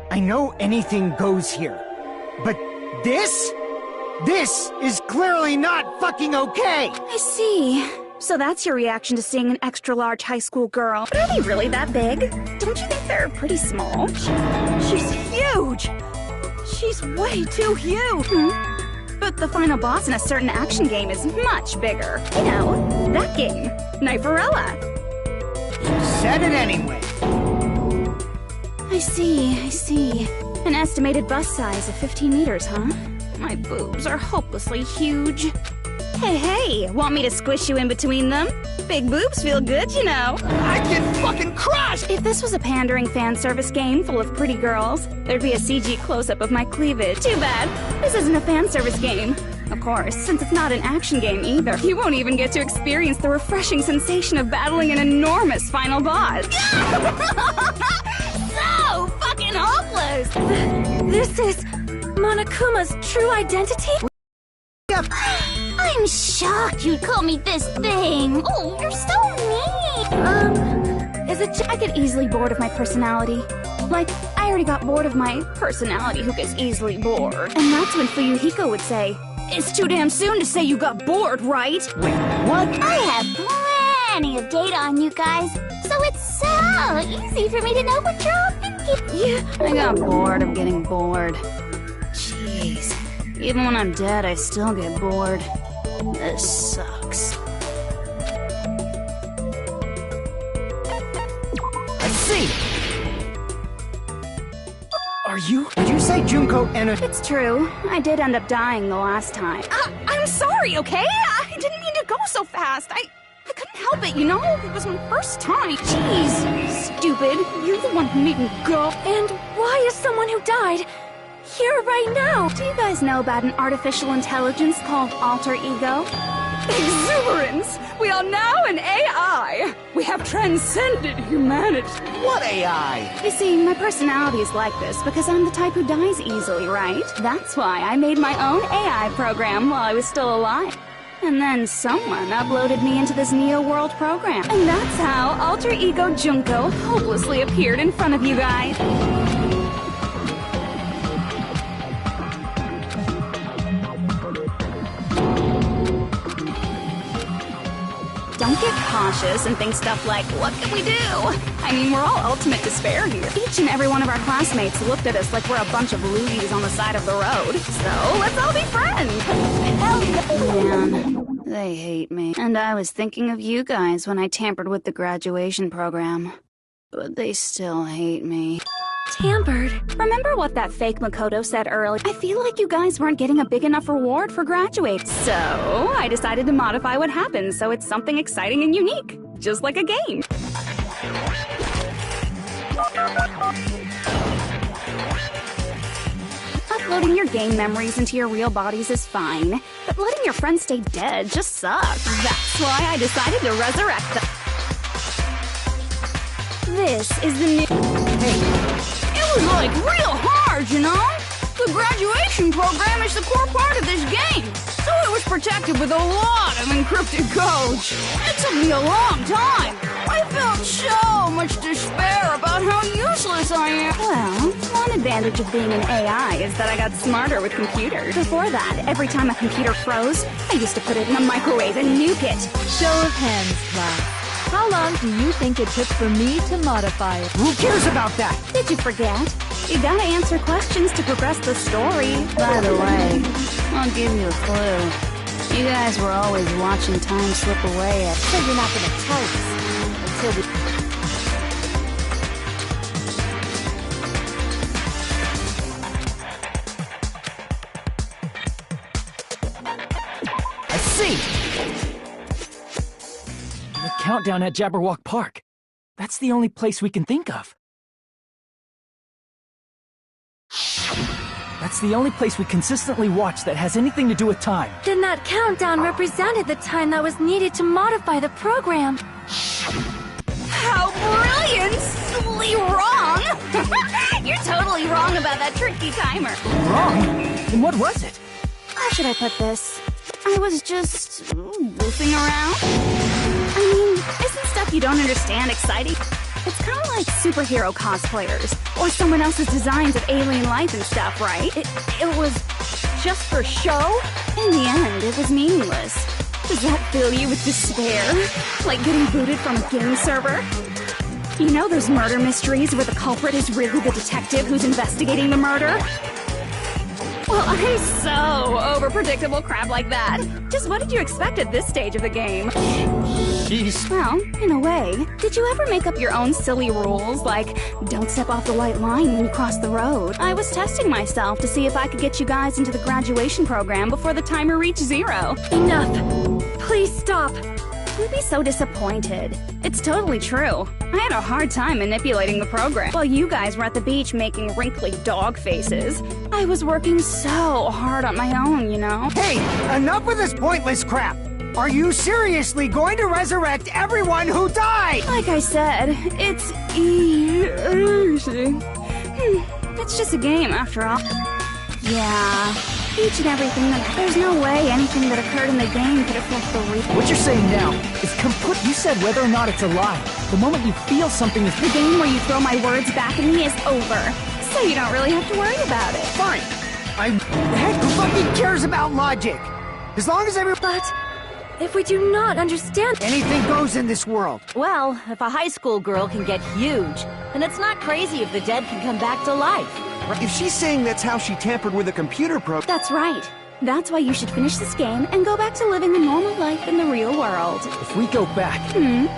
I know anything goes here, but this is clearly not fucking okay! I see. So that's your reaction to seeing an extra-large high school girl. But are they really that big? Don't you think they're pretty small? She's huge! She's way too huge! But the final boss in a certain action game is much bigger. You know, that game. Kniferella. You said it anyway. I see. An estimated bust size of 15 meters, huh? My boobs are hopelessly huge. Hey, want me to squish you in between them? Big boobs feel good, you know. I get fucking crushed! If this was a pandering fan service game full of pretty girls, there'd be a CG close-up of my cleavage. Too bad. This isn't a fan service game. Of course, since it's not an action game either, you won't even get to experience the refreshing sensation of battling an enormous final boss. So fucking hopeless! This is Monokuma's true identity? I'm shocked you'd call me this thing. Oh, you're so mean. Is it I get easily bored of my personality. Like, I already got bored of my personality who gets easily bored. And that's when Fuyuhiko would say, "It's too damn soon to say you got bored, right?" Wait, what? I have plenty of data on you guys, so it's so easy for me to know what you're all thinking. Yeah, I got bored of getting bored. Jeez. Even when I'm dead, I still get bored. This sucks. I see! Are you? Did you say Junko and a... It's true. I did end up dying the last time. I'm sorry, okay? I didn't mean to go so fast. I couldn't help it, you know? It was my first time. Jeez, stupid. You're the one who made me go. And why is someone who died here right now? Do you guys know about an artificial intelligence called alter ego? Exuberance! We are now an AI! We have transcended humanity! What AI? You see, my personality is like this because I'm the type who dies easily, right? That's why I made my own AI program while I was still alive. And then someone uploaded me into this Neo-World program. And that's how Alter Ego Junko hopelessly appeared in front of you guys. Don't get cautious and think stuff like, what can we do? I mean, we're all ultimate despair here. Each and every one of our classmates looked at us like we're a bunch of loogies on the side of the road. So, let's all be friends! Man, They hate me. And I was thinking of you guys when I tampered with the graduation program. But they still hate me. Tampered? Remember what that fake Makoto said earlier? I feel like you guys weren't getting a big enough reward for graduating. So, I decided to modify what happened so it's something exciting and unique. Just like a game. Uploading your game memories into your real bodies is fine, but letting your friends stay dead just sucks. That's why I decided to resurrect them. This is the new... Hey. It was like real hard, you know? The graduation program is the core part of this game, so it was protected with a lot of encrypted codes. It took me a long time. I felt so much despair about how useless I am. Well, one advantage of being an AI is that I got smarter with computers. Before that, every time a computer froze, I used to put it in a microwave and nuke it. Show of hands, class. How long do you think it took for me to modify it? Who cares about that? Did you forget? You gotta answer questions to progress the story. By the way, I'll give you a clue. You guys were always watching time slip away So you're not gonna tell us until we... I see! The countdown at Jabberwock Park. That's the only place we can think of. That's the only place we consistently watch that has anything to do with time. Then that countdown represented the time that was needed to modify the program. How brilliantly wrong! You're totally wrong about that tricky timer. Wrong? Then what was it? How should I put this? I was just goofing around. I mean, isn't stuff you don't understand exciting? It's kind of like superhero cosplayers, or someone else's designs of alien life and stuff, right? It was just for show? In the end, it was meaningless. Does that fill you with despair? Like getting booted from a game server? You know those murder mysteries where the culprit is really the detective who's investigating the murder? Well, I'm so over-predictable crap like that. Just what did you expect at this stage of the game? Jeez. Well, in a way, did you ever make up your own silly rules, like, don't step off the white line when you cross the road? I was testing myself to see if I could get you guys into the graduation program before the timer reached 0. Enough! Please stop! You'd be so disappointed. It's totally true. I had a hard time manipulating the program. While you guys were at the beach making wrinkly dog faces, I was working so hard on my own, you know? Hey, enough with this pointless crap! Are you seriously going to resurrect everyone who died? Like I said, it's easy. It's just a game, after all. Yeah, each and everything that... There's no way anything that occurred in the game could affect the What you're saying now is complete. You said whether or not it's a lie. The moment you feel something is... The game where you throw my words back at me is over, so you don't really have to worry about it. Fine. Heck, who fucking cares about logic? As long as everyone... But... if we do not understand... Anything goes in this world. Well, if a high school girl can get huge, then it's not crazy if the dead can come back to life. If she's saying that's how she tampered with a computer program... That's right. That's why you should finish this game and go back to living a normal life in the real world. If we go back,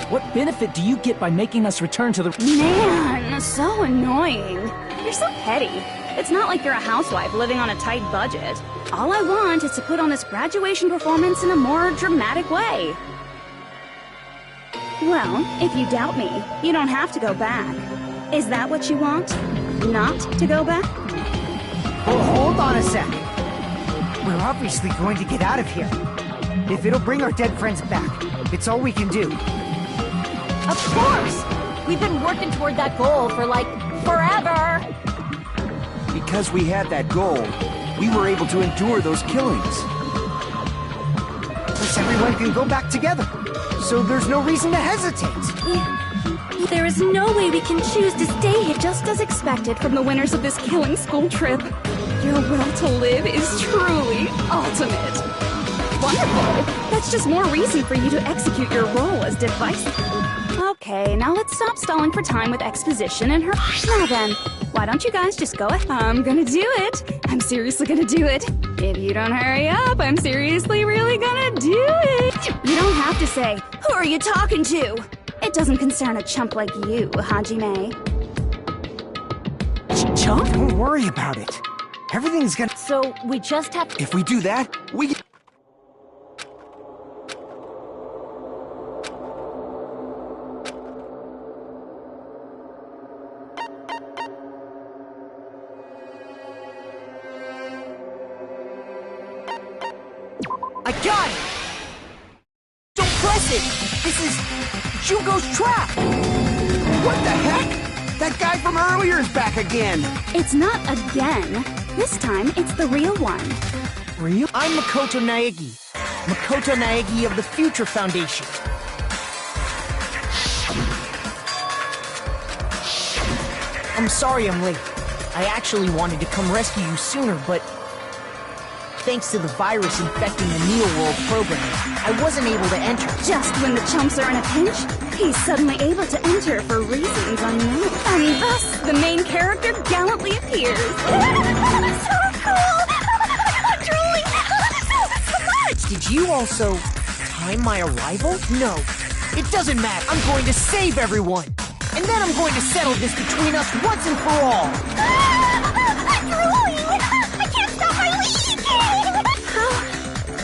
what benefit do you get by making us return to the... Man, so annoying. You're so petty. It's not like you're a housewife living on a tight budget. All I want is to put on this graduation performance in a more dramatic way. Well, if you doubt me, you don't have to go back. Is that what you want? Not to go back? Oh, hold on a sec. We're obviously going to get out of here. If it'll bring our dead friends back, it's all we can do. Of course! We've been working toward that goal for, like, forever! Because we had that goal, we were able to endure those killings. Plus everyone can go back together, so there's no reason to hesitate. There is no way we can choose to stay here. Just as expected from the winners of this killing school trip, your will to live is truly ultimate. Wonderful! That's just more reason for you to execute your role as divisive. Okay. Okay, now let's stop stalling for time with exposition and her. Now then, why don't you guys just go ahead? I'm gonna do it. I'm seriously gonna do it. If you don't hurry up, I'm seriously really gonna do it. You don't have to say, who are you talking to? It doesn't concern a chump like you, Hajime. Chump? Don't worry about it. Everything's gonna... So, we just have to... If we do that, we... I got it! Don't press it! This is... Junko's trap! What the heck? That guy from earlier is back again! It's not again. This time, it's the real one. Real? I'm Makoto Naegi. Makoto Naegi of the Future Foundation. I'm sorry I'm late. I actually wanted to come rescue you sooner, but... thanks to the virus infecting the Neo-World program, I wasn't able to enter. Just when the chumps are in a pinch, he's suddenly able to enter for reasons unknown. And thus, the main character gallantly appears. So cool! I'm drooling! So much! Did you also time my arrival? No. It doesn't matter. I'm going to save everyone. And then I'm going to settle this between us once and for all. I'm drooling! I can't stop my leaking! How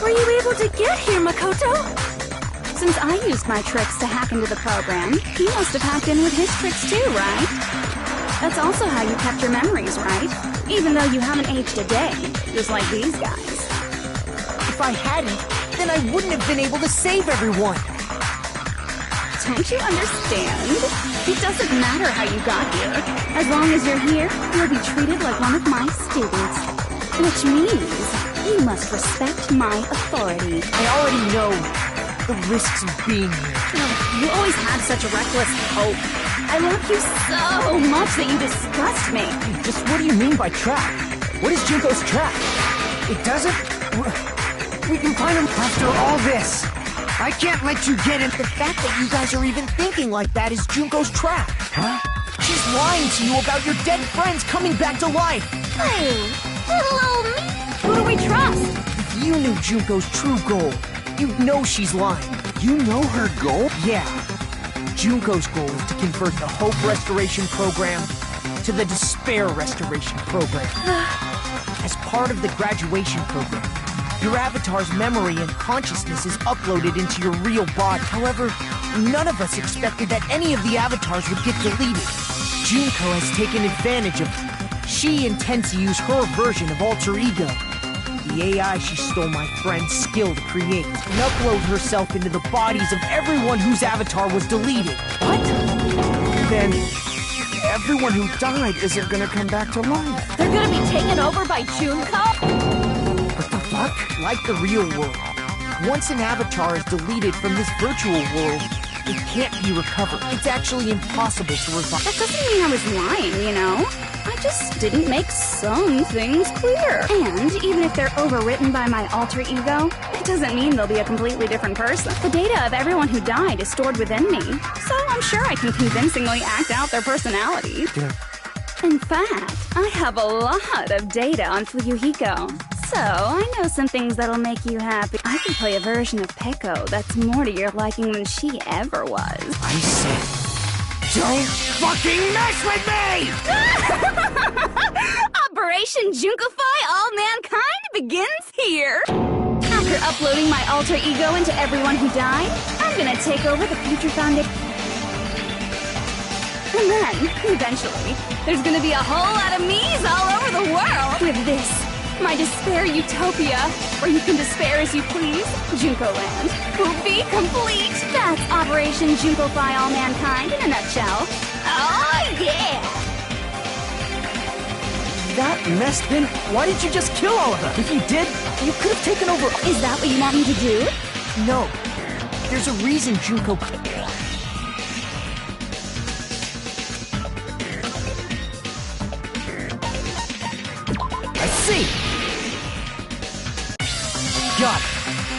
were you able to get here, Makoto? Since I used my tricks to hack into the program, he must have hacked in with his tricks too, right? That's also how you kept your memories, right? Even though you haven't aged a day, just like these guys. If I hadn't, then I wouldn't have been able to save everyone. Don't you understand? It doesn't matter how you got here. As long as you're here, you'll be treated like one of my students. Which means you must respect my authority. I already know the risks of being here. You always had such a reckless hope. I love you so much that you disgust me. Just what do you mean by trap? What is Junko's trap? It doesn't... We can find him after all this. I can't let you get in. The fact that you guys are even thinking like that is Junko's trap. Huh? She's lying to you about your dead friends coming back to life. Hey, little old me. Who do we trust? If you knew Junko's true goal, you'd know she's lying. You know her goal? Yeah. Junko's goal is to convert the Hope Restoration Program to the Despair Restoration Program. As part of the graduation program, your avatar's memory and consciousness is uploaded into your real body. However, none of us expected that any of the avatars would get deleted. Junko has taken advantage of it. She intends to use her version of Alter Ego, the AI she stole my friend's skill to create, and upload herself into the bodies of everyone whose avatar was deleted. What? Then everyone who died isn't gonna come back to life. They're gonna be taken over by Junko? What the fuck? Like the real world, once an avatar is deleted from this virtual world, it can't be recovered. It's actually impossible to revive. That doesn't mean I was lying, you know? I just didn't make some things clear. And even if they're overwritten by my alter ego, it doesn't mean they'll be a completely different person. The data of everyone who died is stored within me, so I'm sure I can convincingly act out their personalities. Yeah. In fact, I have a lot of data on Fuyuhiko. So, I know some things that'll make you happy. I can play a version of Peko that's more to your liking than she ever was. I said, don't fucking mess with me! Operation Junkify All Mankind begins here! After uploading my alter ego into everyone who died, I'm gonna take over the Future Foundation. And then, eventually, there's gonna be a whole lot of me's all over the world! With this, my despair utopia, where you can despair as you please, Junko Land, will be complete! That's Operation Junkify All Mankind in a nutshell. Oh yeah! That mess, then why did you just kill all of them? If you did, you could have taken over. Is that what you want me to do? No. There's a reason Junko... I see! Got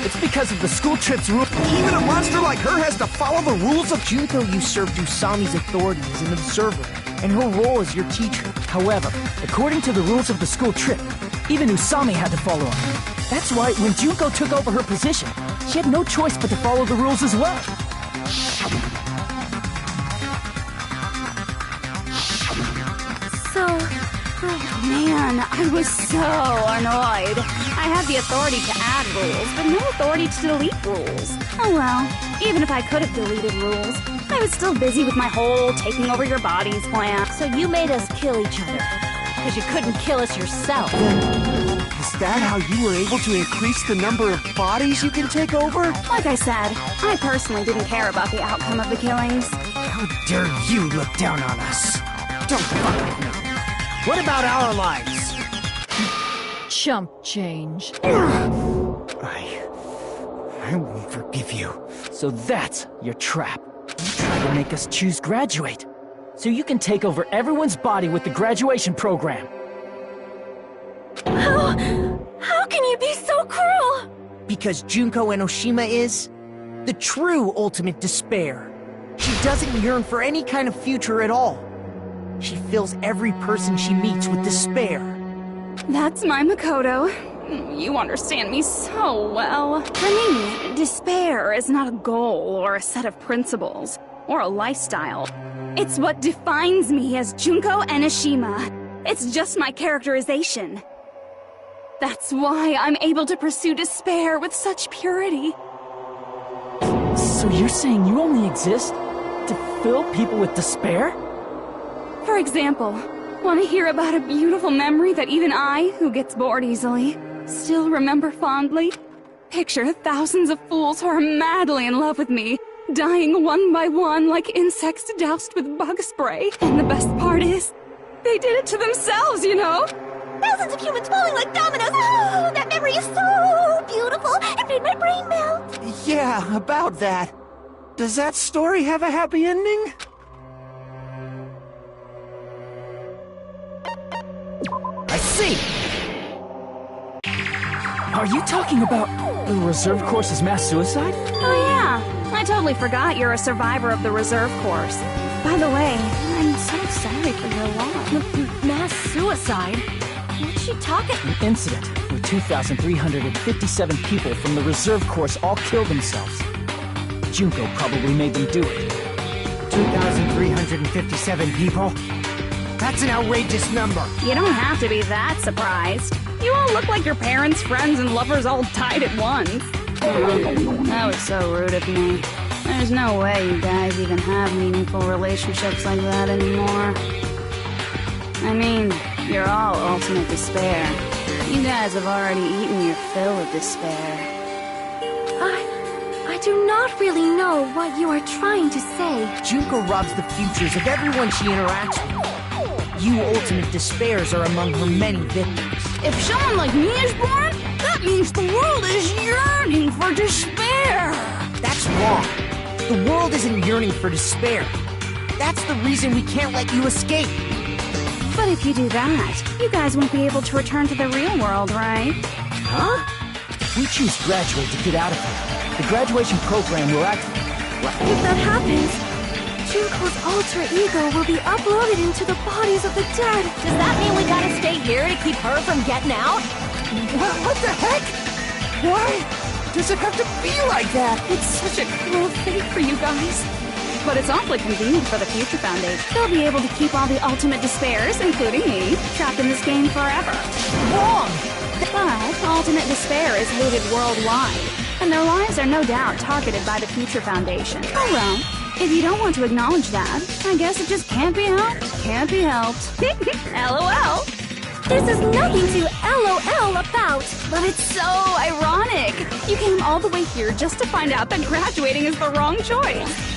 it. It's because of the school trip's rule. Even a monster like her has to follow the rules of Junko usurped Usami's authority as an observer, and her role as your teacher. However, according to the rules of the school trip, even Usami had to follow them. That's why when Junko took over her position, she had no choice but to follow the rules as well. So... Oh man, I was so annoyed. I had the authority to add rules, but no authority to delete rules. Oh well, even if I could have deleted rules, I was still busy with my whole taking over your bodies plan. So you made us kill each other. Because you couldn't kill us yourself. Is that how you were able to increase the number of bodies you can take over? Like I said, I personally didn't care about the outcome of the killings. How dare you look down on us? Don't fuck with me. What about our lives? Chump change. I won't forgive you. So that's your trap. You try to make us choose graduate, so you can take over everyone's body with the graduation program. How can you be so cruel? Because Junko Enoshima is the true ultimate despair. She doesn't yearn for any kind of future at all. She fills every person she meets with despair. That's my Makoto. You understand me so well. For me, despair is not a goal or a set of principles or a lifestyle. It's what defines me as Junko Enoshima. It's just my characterization. That's why I'm able to pursue despair with such purity. So you're saying you only exist to fill people with despair? For example, want to hear about a beautiful memory that even I, who gets bored easily, still remember fondly? Picture thousands of fools who are madly in love with me, dying one by one like insects doused with bug spray. And the best part is, they did it to themselves, you know? Thousands of humans falling like dominoes. Oh, that memory is so beautiful. It made my brain melt. Yeah, about that. Does that story have a happy ending? I see! Are you talking about the reserve course's mass suicide? Oh yeah, I totally forgot you're a survivor of the reserve course. By the way, I'm so sorry for your loss. Mass suicide? What's she talking? An incident where 2,357 people from the reserve course all killed themselves. Junko probably made them do it. 2,357 people? That's an outrageous number. You don't have to be that surprised. You all look like your parents, friends, and lovers all died at once. That was so rude of me. There's no way you guys even have meaningful relationships like that anymore. I mean, you're all ultimate despair. You guys have already eaten your fill of despair. I do not really know what you are trying to say. Junko robs the futures of everyone she interacts with. You ultimate despairs are among her many victims. If someone like me is born, that means the world is yearning for despair. That's wrong. The world isn't yearning for despair. That's the reason we can't let you escape. But if you do that, you guys won't be able to return to the real world, right? Huh? We choose graduate to get out of here. The graduation program will activate. If that happens, Junko's alter ego will be uploaded into the bodies of the dead. Does that mean we gotta stay here to keep her from getting out? What the heck? Why does it have to be like that? It's such a cruel fate for you guys. But it's awfully convenient for the Future Foundation. They'll be able to keep all the ultimate despairs, including me, trapped in this game forever. Wrong! But ultimate despair is hated worldwide, and their lives are no doubt targeted by the Future Foundation. Oh well, if you don't want to acknowledge that, I guess it just can't be helped. Can't be helped. LOL. This is nothing to LOL about. But it's so ironic. You came all the way here just to find out that graduating is the wrong choice.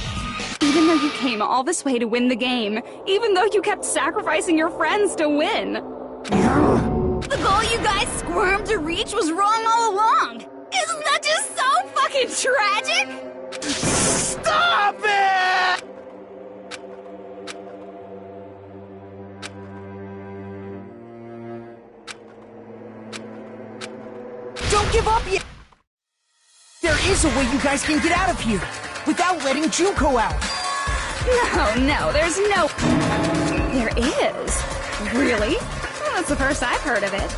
Even though you came all this way to win the game, even though you kept sacrificing your friends to win. The goal you guys squirmed to reach was wrong all along. Isn't that just so fucking tragic? Stop it! Don't give up yet! is a way you guys can get out of here without letting Junko out. No, there's no... There is. Really? Well, that's the first I've heard of it.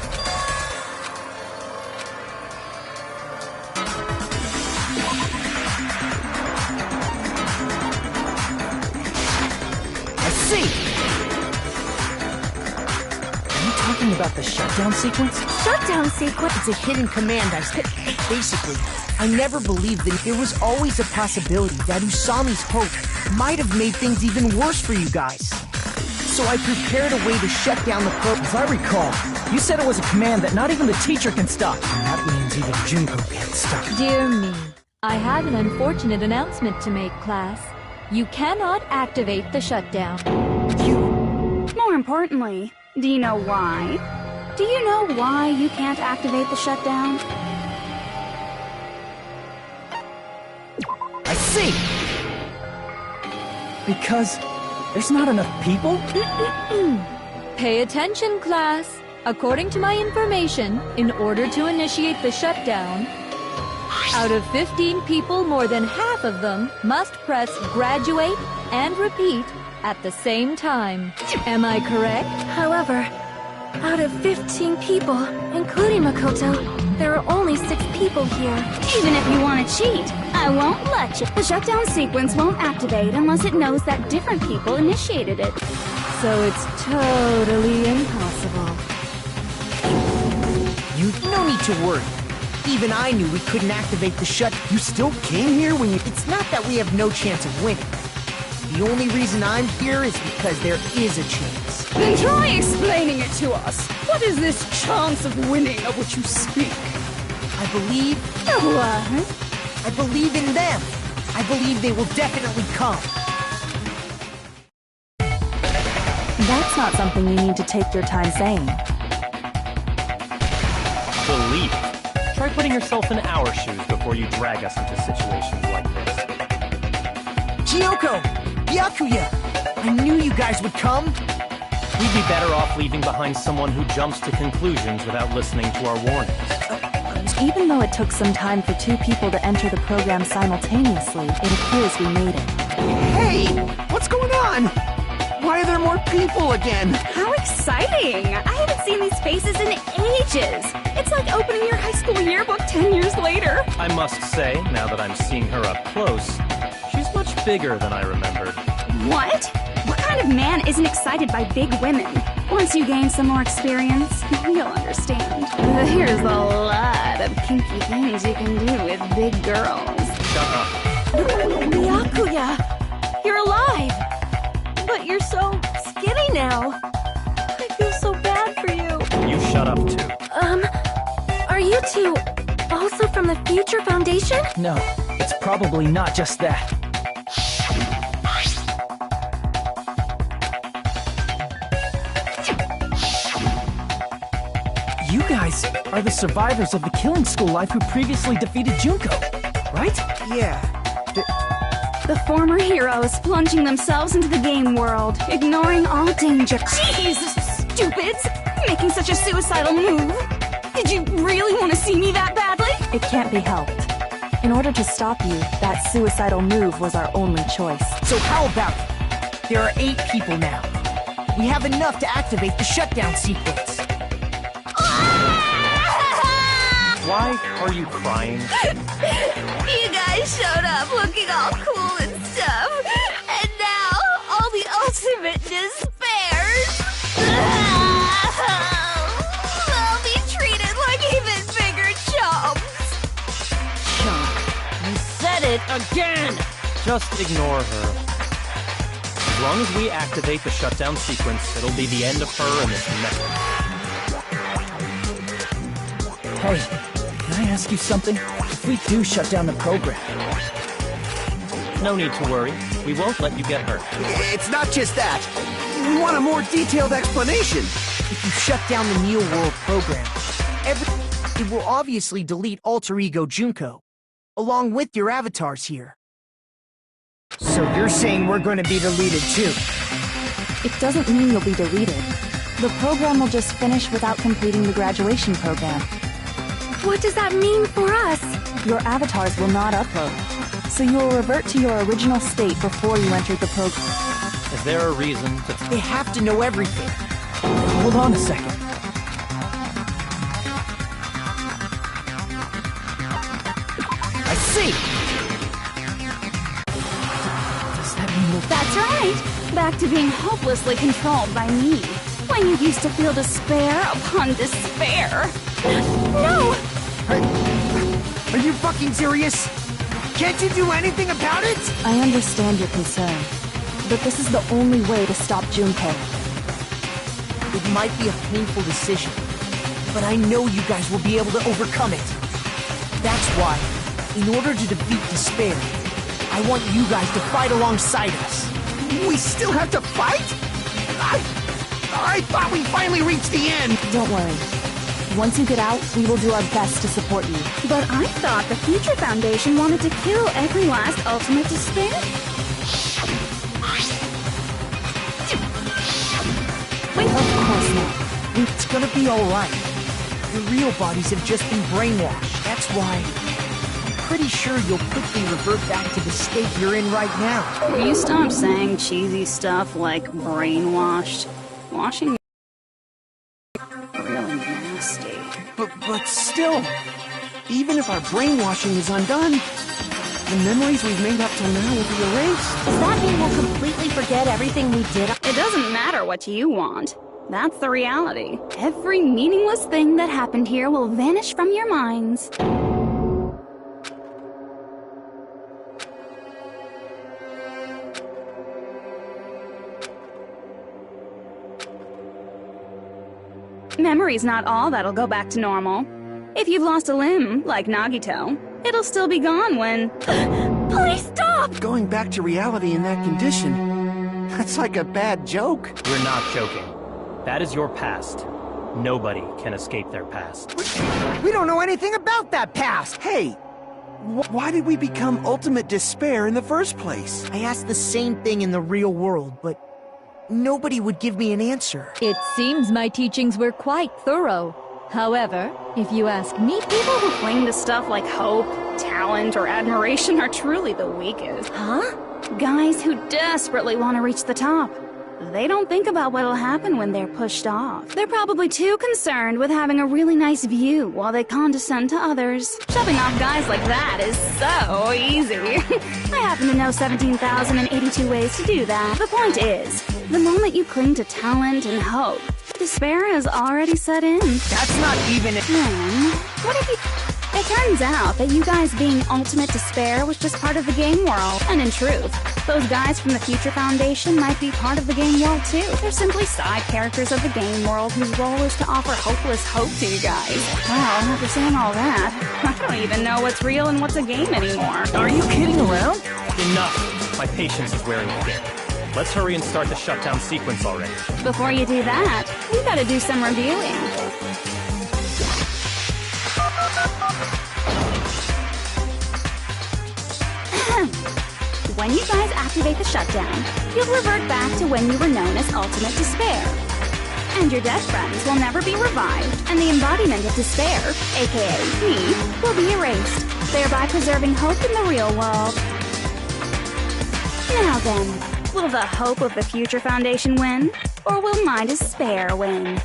I see. Are you talking about the shutdown sequence? Shutdown sequence? It's a hidden command I set. Basically, I never believed that there was always a possibility that Usami's hope might have made things even worse for you guys. So I prepared a way to shut down the program. As I recall, you said it was a command that not even the teacher can stop. And that means even Junko can't stop. Dear me, I have an unfortunate announcement to make, class. You cannot activate the shutdown. More importantly, do you know why? Do you know why you can't activate the shutdown? I see! Because there's not enough people? Pay attention, class. According to my information, in order to initiate the shutdown, out of 15 people, more than half of them must press graduate and repeat at the same time. Am I correct? However, out of 15 people, including Makoto, there are only 6 people here. Even if you want to cheat, I won't let you. The shutdown sequence won't activate unless it knows that different people initiated it. So it's totally impossible. No need to worry. Even I knew we couldn't activate the shut. You still came here when you... It's not that we have no chance of winning. The only reason I'm here is because there is a chance. Then try explaining it to us. What is this chance of winning of which you speak? I believe... What? I believe in them. I believe they will definitely come. That's not something you need to take your time saying. Believe. Try putting yourself in our shoes before you drag us into situations like this. Kyoko! Byakuya! I knew you guys would come! We'd be better off leaving behind someone who jumps to conclusions without listening to our warnings. Even though it took some time for 2 people to enter the program simultaneously, it appears we made it. Hey! What's going on? Why are there more people again? How exciting! I haven't seen these faces in ages! It's like opening your high school yearbook 10 years later. I must say, now that I'm seeing her up close, she's much bigger than I remembered. What? What kind of man isn't excited by big women? Once you gain some more experience, you'll understand. There's a lot of kinky things you can do with big girls. Shut up. Byakuya! You're alive! But you're so skinny now. I feel so bad for you. You shut up, too. Are you two also from the Future Foundation? No, it's probably not just that. You guys are the survivors of the killing school life who previously defeated Junko, right? Yeah. The former heroes plunging themselves into the game world, ignoring all danger. Jeez, stupids! Making such a suicidal move. Did you really want to see me that badly? It can't be helped. In order to stop you, that suicidal move was our only choice. So how about it? There are 8 people now. We have enough to activate the shutdown sequence. Why are you crying? You guys showed up looking all cool and stuff, and now all the ultimate despairs. I'll be treated like even bigger chumps. Chump. You said it again! Just ignore her. As long as we activate the shutdown sequence, it'll be the end of her and this mess. Hey, can I ask you something? If we do shut down the program... No need to worry. We won't let you get hurt. It's not just that. We want a more detailed explanation. If you shut down the Neo World program, it will obviously delete Alter Ego Junko, along with your avatars here. So you're saying we're going to be deleted too? It doesn't mean you'll be deleted. The program will just finish without completing the graduation program. What does that mean for us? your avatars will not upload. So you will revert to your original state before you entered the program. Is there a reason to... They have to know everything. Hold on a second. I see! Does that mean we'll... That's right! Back to being hopelessly controlled by me. When you used to feel despair upon despair. No! Are you fucking serious? Can't you do anything about it? I understand your concern, but this is the only way to stop Junpei. It might be a painful decision, but I know you guys will be able to overcome it. That's why, in order to defeat despair, I want you guys to fight alongside us. We still have to fight? I thought we finally reached the end! Don't worry. Once you get out, we will do our best to support you. But I thought the Future Foundation wanted to kill every last ultimate despair. Wait, of course not. It's gonna be alright. Your real bodies have just been brainwashed. That's why I'm pretty sure you'll quickly revert back to the state you're in right now. Will you stop saying cheesy stuff like brainwashed? Washing really nasty. But still, even if our brainwashing is undone, the memories we've made up till now will be erased. Does that mean we'll completely forget everything we did? It doesn't matter what you want. That's the reality. Every meaningless thing that happened here will vanish from your minds. Memory's not all that'll go back to normal. If you've lost a limb, like Nagito, it'll still be gone when... Please stop! Going back to reality in that condition, that's like a bad joke. We're not joking. That is your past. Nobody can escape their past. We don't know anything about that past! Hey, why did we become ultimate despair in the first place? I asked the same thing in the real world, but nobody would give me an answer. It seems my teachings were quite thorough. However, if you ask me, people who cling to stuff like hope, talent, or admiration are truly the weakest. Huh? Guys who desperately want to reach the top. They don't think about what'll happen when they're pushed off. They're probably too concerned with having a really nice view while they condescend to others. Shoving off guys like that is so easy. I happen to know 17,082 ways to do that. The point is, the moment you cling to talent and hope, despair has already set in. That's not even... Man, what if you... It turns out that you guys being ultimate despair was just part of the game world. And in truth, those guys from the Future Foundation might be part of the game world too. They're simply side characters of the game world whose role is to offer hopeless hope to you guys. Well, after saying all that, I don't even know what's real and what's a game anymore. Are you kidding around? Enough! My patience is wearing thin. Let's hurry and start the shutdown sequence already. Before you do that, we gotta do some reviewing. When you guys activate the shutdown, you'll revert back to when you were known as Ultimate Despair. And your dead friends will never be revived, and the embodiment of despair, aka me, will be erased, thereby preserving hope in the real world. Now then, will the hope of the Future Foundation win, or will my despair win?